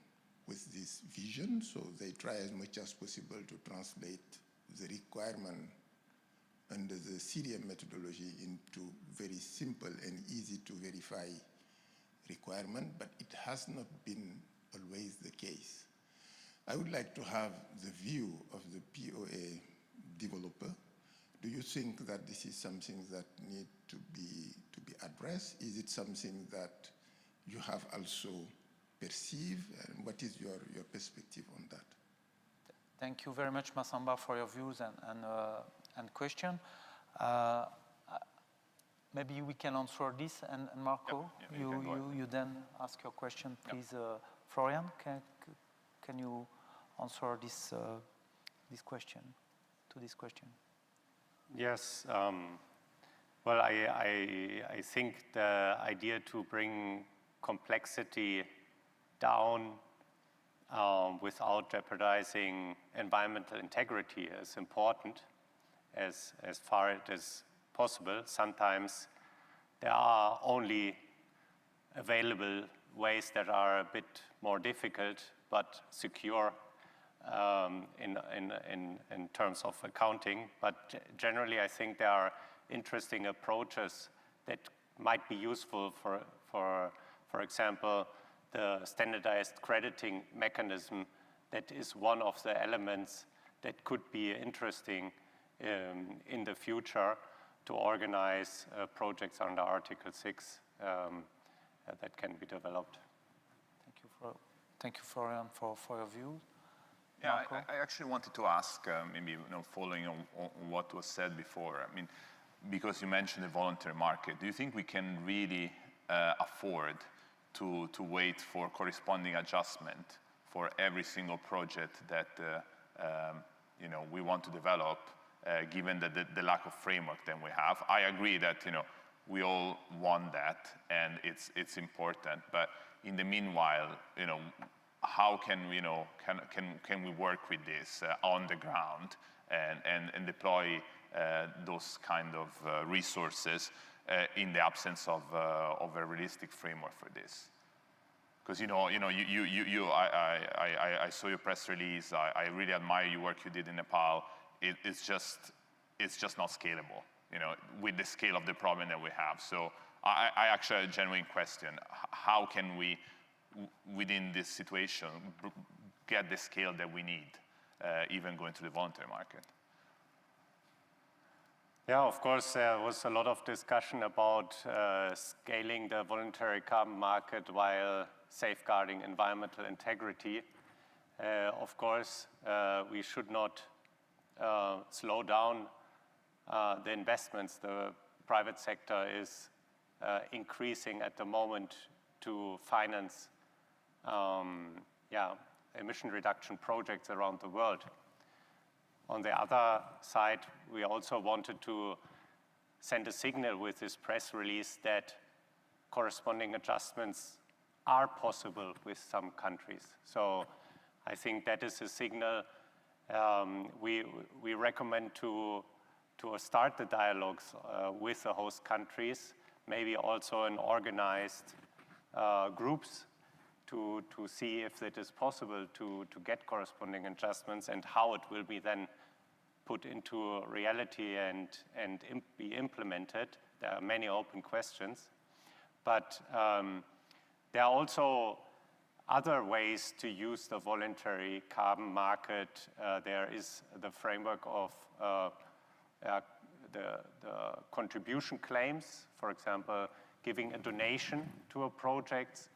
with this vision, so they try as much as possible to translate the requirement under the CDM methodology into very simple and easy to verify requirement, but it has not been always the case. I would like to have the view of the POA developer. Do you think that this is something that needs to be addressed? Is it something that you have also perceived? And what is your perspective on that? Thank you very much, Masamba, for your views and question. Maybe we can answer this, and Marco, yeah, you then ask your question, please. Florian, can you answer this question? Yes. Well, I think the idea to bring complexity down without jeopardizing environmental integrity is important as far as it is possible. Sometimes there are only available ways that are a bit more difficult but secure in terms of accounting. But generally, I think there are interesting approaches that might be useful for example, the standardized crediting mechanism. That is one of the elements that could be interesting in the future to organize projects under Article 6 that can be developed. Thank you, Florian, for your view. Yeah, I actually wanted to ask, maybe following on what was said before. I mean, because you mentioned the voluntary market, do you think we can really afford to wait for corresponding adjustment for every single project that we want to develop, given the lack of framework that we have? I agree that we all want that, and it's important. But in the meanwhile, how can we work with this on the ground and deploy those kind of resources in the absence of a realistic framework for this? Because I saw your press release. I really admire your work you did in Nepal. It's just not scalable, with the scale of the problem that we have. So I actually have a genuine question: how can we, within this situation, get the scale that we need, even going to the voluntary market? Yeah, of course, there was a lot of discussion about scaling the voluntary carbon market while safeguarding environmental integrity. Of course, we should not slow down the investments. The private sector is increasing at the moment to finance emission reduction projects around the world. On the other side, we also wanted to send a signal with this press release that corresponding adjustments are possible with some countries. So I think that is a signal. We recommend to start the dialogues with the host countries, maybe also in organized groups, to see if it is possible to get corresponding adjustments and how it will be then put into reality and be implemented. There are many open questions. But there are also other ways to use the voluntary carbon market. There is the framework of the contribution claims, for example, giving a donation to a project,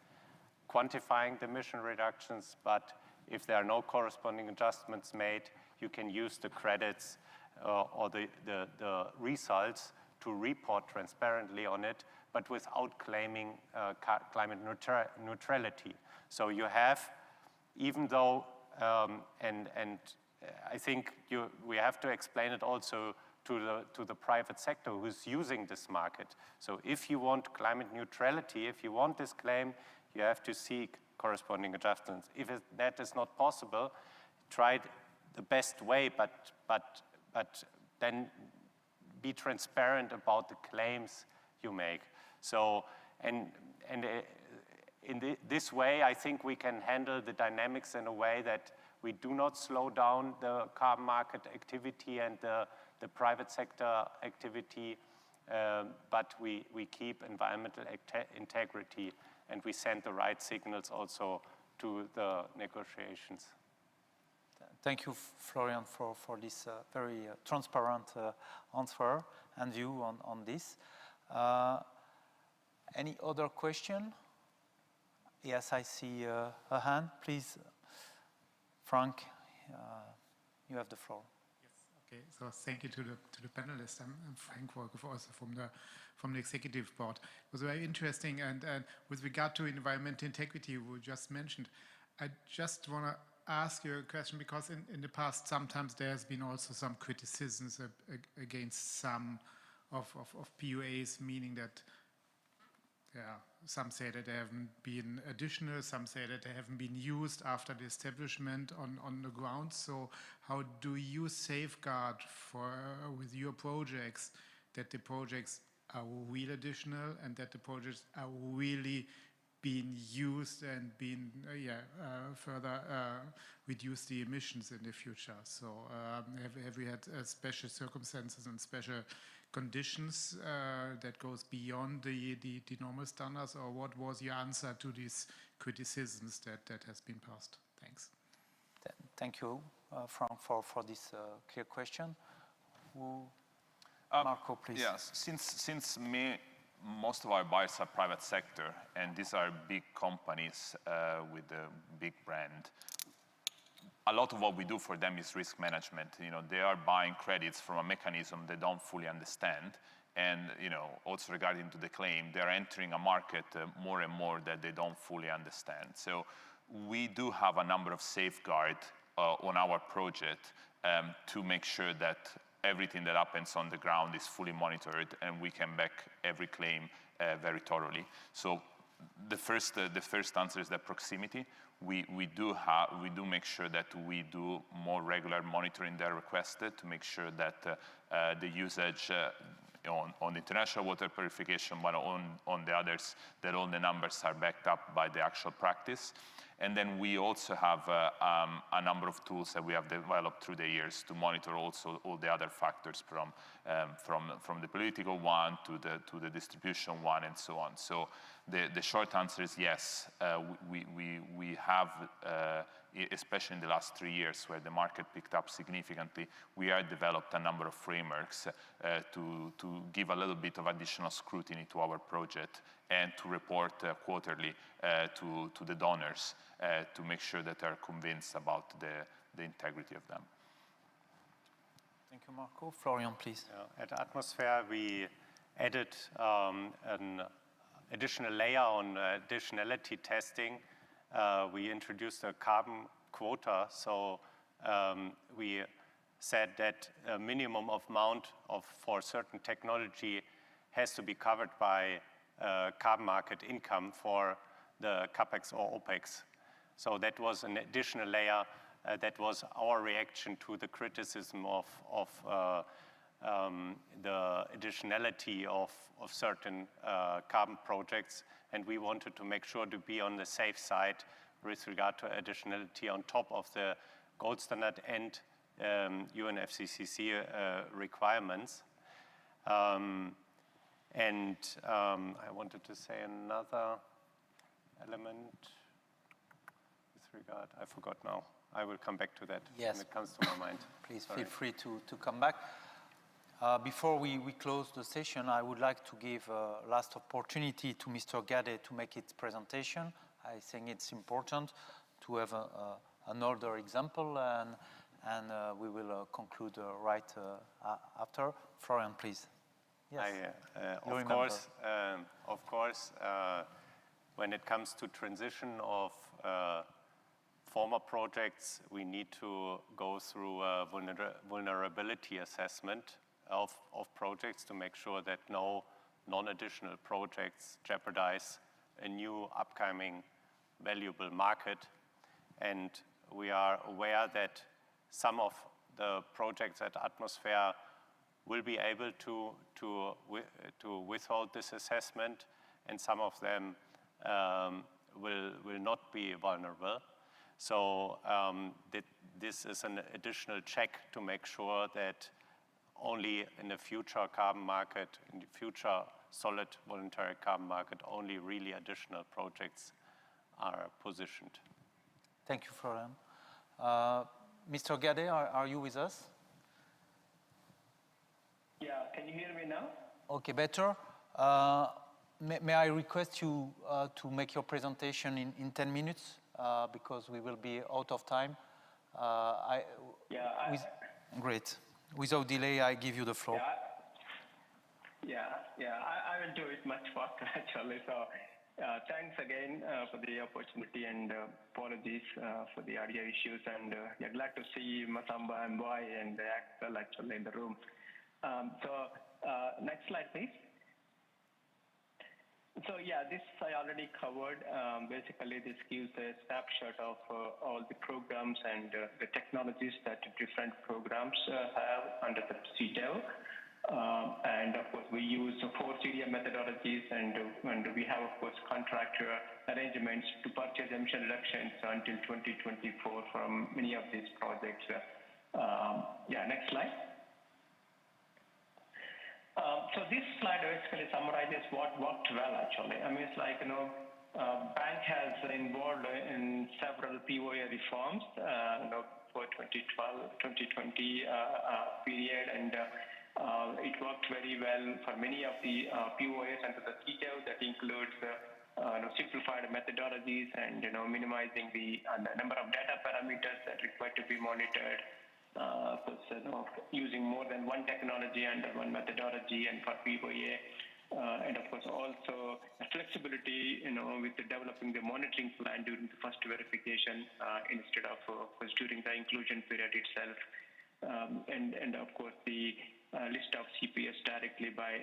quantifying the emission reductions, but if there are no corresponding adjustments made, you can use the credits or the results to report transparently on it, but without claiming climate neutrality. So you have, even though, and I think we have to explain it also to the private sector who's using this market. So if you want climate neutrality, if you want this claim, you have to seek corresponding adjustments. If that is not possible, try the best way, but then be transparent about the claims you make. So, and in this way, I think we can handle the dynamics in a way that we do not slow down the carbon market activity and the private sector activity, but we keep environmental integrity, and we send the right signals also to the negotiations. Thank you, Florian, for this very transparent answer and view on this. Any other question? Yes, I see a hand. Please, Frank, you have the floor. Okay, so thank you to the panelists. I'm Frank Wolke, also from the executive board. It was very interesting, and with regard to environmental integrity, we just mentioned, I just want to ask you a question, because in the past, sometimes there has been also some criticisms against some of PoAs, meaning that some say that they haven't been additional, some say that they haven't been used after the establishment on the ground. So how do you safeguard with your projects that the projects are real additional and that the projects are really being used and being further reduce the emissions in the future? So have we had special circumstances and special conditions that goes beyond the normal standards, or what was your answer to these criticisms that has been passed? Thanks. Thank you, Frank, for this clear question. Marco, please. Yes, since most of our buyers are private sector, and these are big companies with a big brand, a lot of what we do for them is risk management. You know, they are buying credits from a mechanism they don't fully understand. And, you know, also regarding to the claim, they're entering a market more and more that they don't fully understand. So we do have a number of safeguards on our project to make sure that everything that happens on the ground is fully monitored, and we can back every claim very thoroughly. So the first answer is that proximity. We do make sure that we do more regular monitoring that are requested to make sure that the usage on the international water purification, but on the others, that all the numbers are backed up by the actual practice. And then we also have a number of tools that we have developed through the years to monitor also all the other factors from the political one to the distribution one and so on. So the short answer is yes. We have, especially in the last 3 years where the market picked up significantly, we have developed a number of frameworks to give a little bit of additional scrutiny to our project and to report quarterly to the donors to make sure that they are convinced about the integrity of them. Thank you, Marco. Florian, please. At Atmosphere, we added an additional layer on additionality testing. We introduced a carbon quota, so we said that a minimum amount for certain technology has to be covered by carbon market income for the CAPEX or OPEX. So that was an additional layer. That was our reaction to the criticism of the additionality of certain carbon projects, and we wanted to make sure to be on the safe side with regard to additionality on top of the gold standard and UNFCCC requirements. And I wanted to say another element with regard, I forgot now. I will come back to that when it comes to my mind. Please feel free to come back. Before we close the session, I would like to give a last opportunity to Mr. Gadde to make its presentation. I think it's important to have an older example, and we will conclude right after. Florian, please. Yes. Of course, when it comes to transition of former projects, we need to go through a vulnerability assessment of projects to make sure that no non-additional projects jeopardize a new upcoming valuable market. And we are aware that some of the projects at Atmosphere will be able to withhold this assessment, and some of them will not be vulnerable. So this is an additional check to make sure that only in the future carbon market, in the future solid voluntary carbon market, only really additional projects are positioned. Thank you, Florian. Mr. Gadde, are you with us? Yeah, can you hear me now? Okay, better. May I request you to make your presentation in 10 minutes because we will be out of time. Great. Without delay, I give you the floor. I will do it much faster actually. So thanks again for the opportunity, and apologies for the audio issues. And glad to see Masamba and Boy and Eickhold actually in the room. Next slide, please. So this I already covered. Basically, this gives a snapshot of all the programs and the technologies that different programs have under the CDM. And of course, we use 4 CDM methodologies, and we have, of course, contractor arrangements to purchase emission reductions until 2024 from many of these projects. Next slide. So this slide basically summarizes what worked well actually. I mean, it's like, bank has involved in several PoA reforms, for 2020 period, and it worked very well for many of the PoAs under the CDM. That includes simplified methodologies and minimizing the number of data parameters that require to be monitored. Using more than one technology under one methodology and for PoA, and of course also flexibility, with developing the monitoring plan during the first verification instead of course during the inclusion period itself, and of course the list of CPS directly by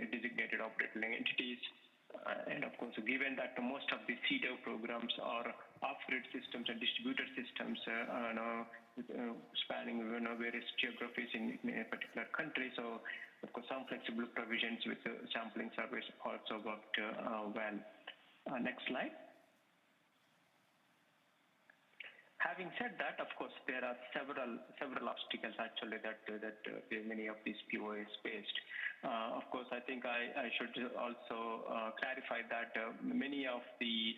designated operating entities. And of course, given that most of the CDM programs are off-grid systems and distributed systems, spanning various geographies in a particular country, so of course some flexible provisions with the sampling service also worked well. Next slide. Having said that, of course, there are several obstacles actually that many of these PoAs faced. Of course, I think I should also clarify that many of the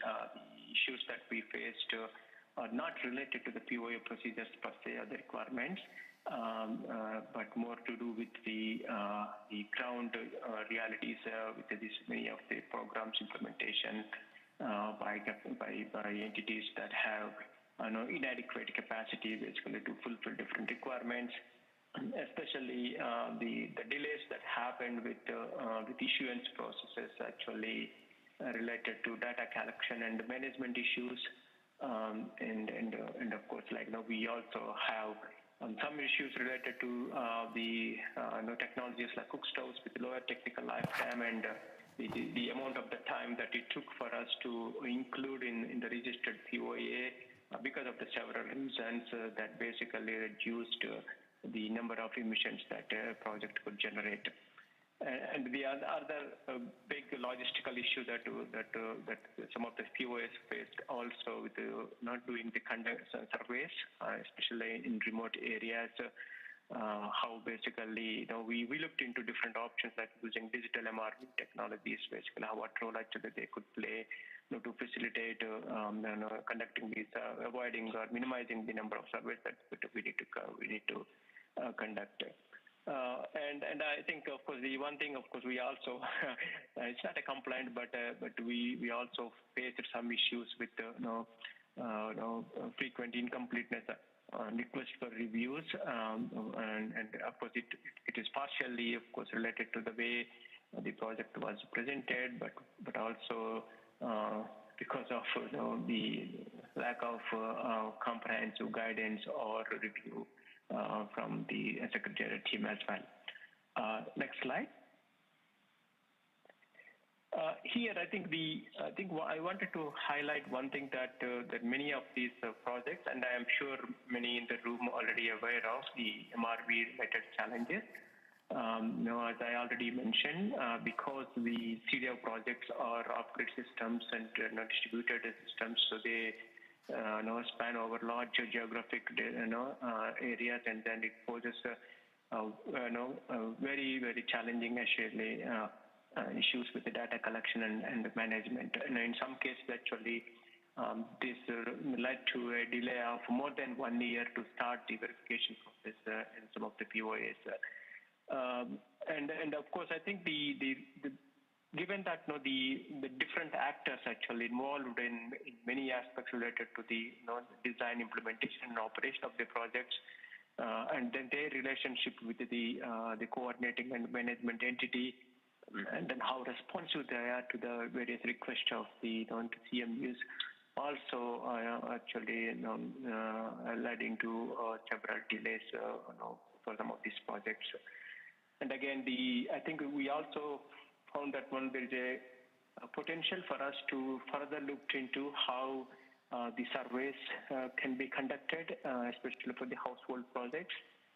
issues that we faced are not related to the PoA procedures per se or the requirements, but more to do with the ground realities with many of the programs implementation by entities that have inadequate capacity basically to fulfill different requirements, especially the delays that happened with issuance processes actually related to data collection and management issues, and of course, we also have some issues related to the technologies like cook stoves with lower technical lifetime, and the amount of the time that it took for us to include in the registered PoA because of the several reasons that basically reduced the number of emissions that a project could generate. And the other big logistical issue that some of the PoAs faced also with not doing the surveys, especially in remote areas, how basically, we looked into different options like using digital MRV technologies, basically what role actually they could play to facilitate conducting these, avoiding or minimizing the number of surveys that we need to conduct. And I think, of course, the one thing, of course, we also, it's not a complaint, but we also faced some issues with frequent incompleteness request for reviews, and of course it is partially, of course, related to the way the project was presented, but also because of the lack of comprehensive guidance or review from the secretariat team as well. Next slide. Here, I think I wanted to highlight one thing that many of these projects, and I am sure many in the room already aware of the MRV-related challenges. As I already mentioned, because the CDM projects are off-grid systems and distributed systems, so they span over large geographic areas, and then it poses very, very challenging actually issues with the data collection and management. And in some cases, actually, this led to a delay of more than 1 year to start the verification process in some of the PoAs. And of course, I think given that the different actors actually involved in many aspects related to the design, implementation, and operation of the projects, and then their relationship with the coordinating and management entity, and then how responsive they are to the various requests of the CMUs, also actually leading to several delays for some of these projects. And again, I think we also found that there is a potential for us to further look into how the surveys can be conducted, especially for the household projects,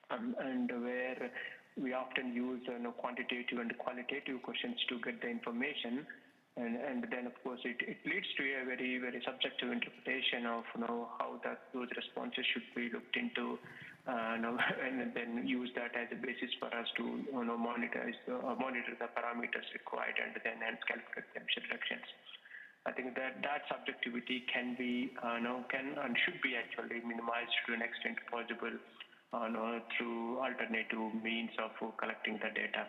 and where we often use quantitative and qualitative questions to get the information, and then of course it leads to a very, very subjective interpretation of how those responses should be looked into, and then use that as a basis for us to monitor the parameters required and then hence calculate the emission reductions. I think that subjectivity can be can and should be actually minimized to an extent possible through alternative means of collecting the data.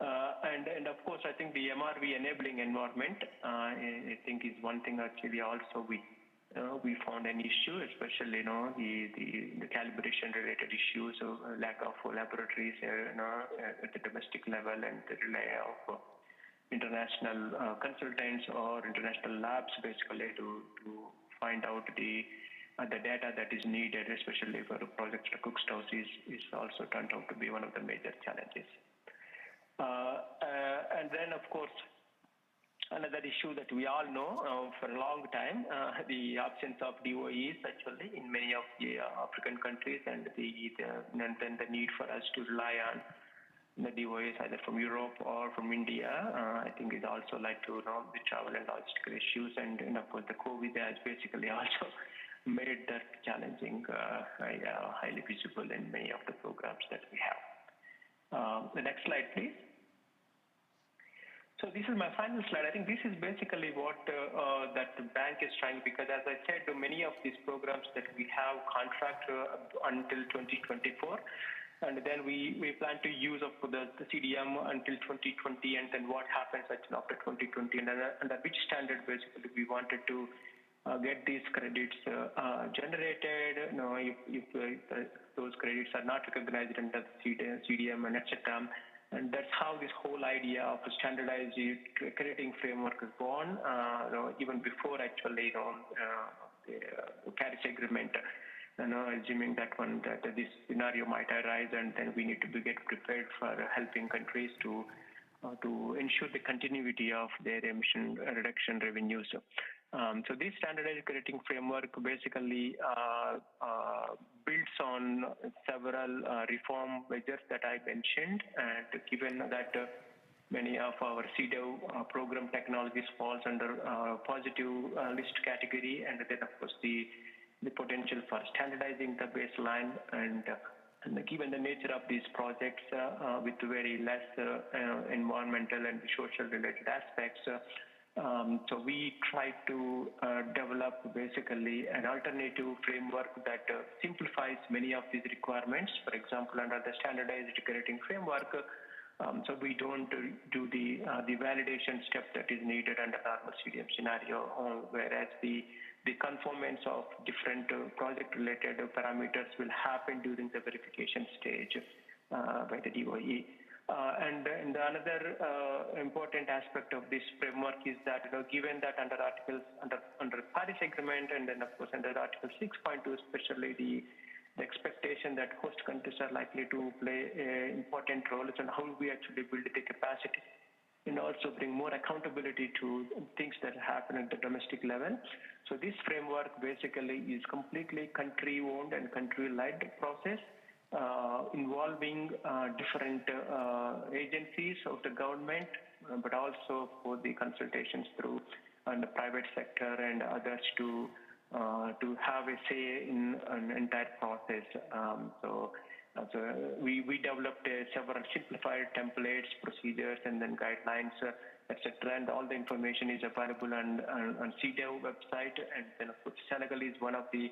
And of course, I think the MRV enabling environment, I think, is one thing actually also we found an issue, especially the calibration related issues, so lack of laboratories at the domestic level, and the delay of international consultants or international labs basically to find out the data that is needed, especially for projects like cook stoves, is also turned out to be one of the major challenges. And then, of course, another issue that we all know for a long time, the absence of DOEs actually in many of the African countries, and then the need for us to rely on the DOEs either from Europe or from India, I think is also led to the travel and logistical issues, and of course the COVID has basically also made that challenging, highly visible in many of the programs that we have. The next slide, please. So this is my final slide. I think this is basically what that the bank is trying, because as I said, many of these programs that we have contract until 2024, and then we plan to use up the CDM until 2020, and then what happens actually after 2020, and under which standard basically we wanted to get these credits generated. If those credits are not recognized under CDM and etc. And that's how this whole idea of a standardized crediting framework is born, even before actually the Paris Agreement. Assuming that this scenario might arise, and then we need to get prepared for helping countries to ensure the continuity of their emission reduction revenues. So this standardized crediting framework basically builds on several reform measures that I mentioned, and given that many of our CDM program technologies falls under positive list category, and then of course the potential for standardizing the baseline and And given the nature of these projects with very less environmental and social related aspects, so we try to develop basically an alternative framework that simplifies many of these requirements. For example, under the standardized ticketing framework, so we don't do the validation step that is needed under normal CDM scenario, whereas the conformance of different project-related parameters will happen during the verification stage by the DOE. And another important aspect of this framework is that, given that under Paris Agreement, and then of course under Article 6.2, especially the expectation that host countries are likely to play important roles in how we actually build the capacity, and also bring more accountability to things that happen at the domestic level. So this framework basically is completely country-owned and country-led process, involving different agencies of the government, but also for the consultations through the private sector and others to have a say in an entire process. So we developed several simplified templates, procedures, and then guidelines, etc. And all the information is available on CDM website. And then, of course, Senegal is one of the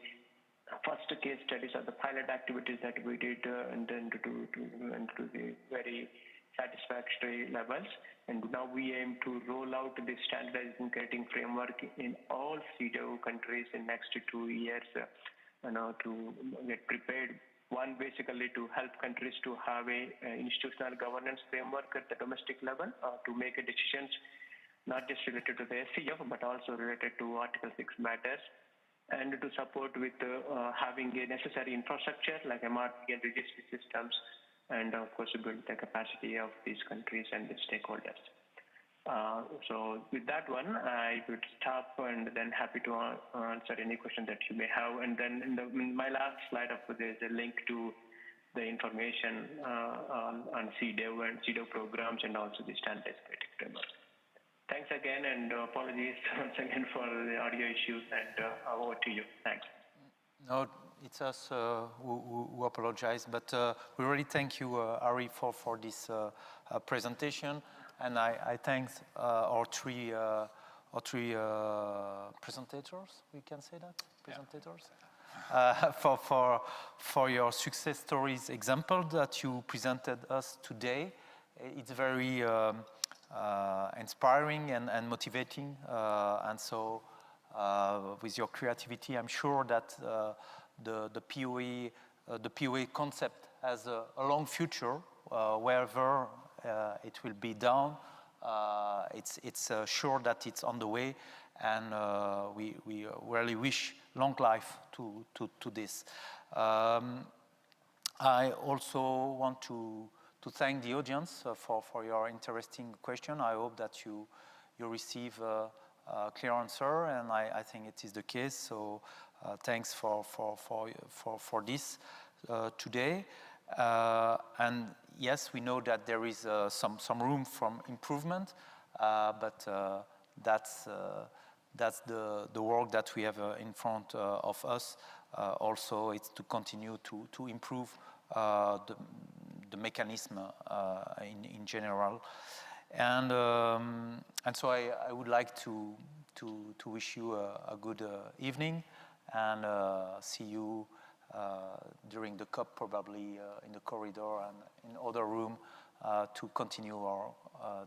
first case studies of the pilot activities that we did, and then to the very satisfactory levels. And now we aim to roll out the standardized ticketing framework in all CDM countries in next 2 years, to get prepared. One, basically to help countries to have a institutional governance framework at the domestic level to make decisions not just related to the SCF, but also related to Article 6 matters, and to support with having a necessary infrastructure like MRP and registry systems, and of course to build the capacity of these countries and the stakeholders. So with that one, I would stop and then happy to answer any question that you may have. And then in my last slide, of course, there's a link to the information on CDEV and CDEV programs, and also the standardized ticketing framework. Thanks again, and apologies once again for the audio issues, and over to you. Thanks. No, it's us who apologize, but we really thank you, Ari, for this presentation. And I thank our three presentators. We can say that, presentators, for your success stories example that you presented us today. It's very inspiring and motivating, and so with your creativity, I'm sure that the PoA concept has a long future wherever it will be done. It's sure that it's on the way, and we really wish long life to this. I also want to thank the audience for your interesting question. I hope that you receive a clear answer, and I think it is the case. So thanks for this today. And yes, we know that there is some room for improvement, but that's the work that we have in front of us. Also, it's to continue to improve the mechanism in general, and so I would like to wish you a good evening, and see you during the COP, probably in the corridor and in other room, to continue our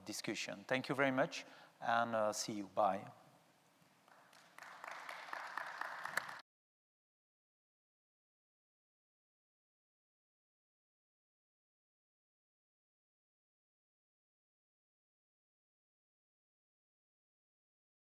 discussion. Thank you very much, and see you. Bye.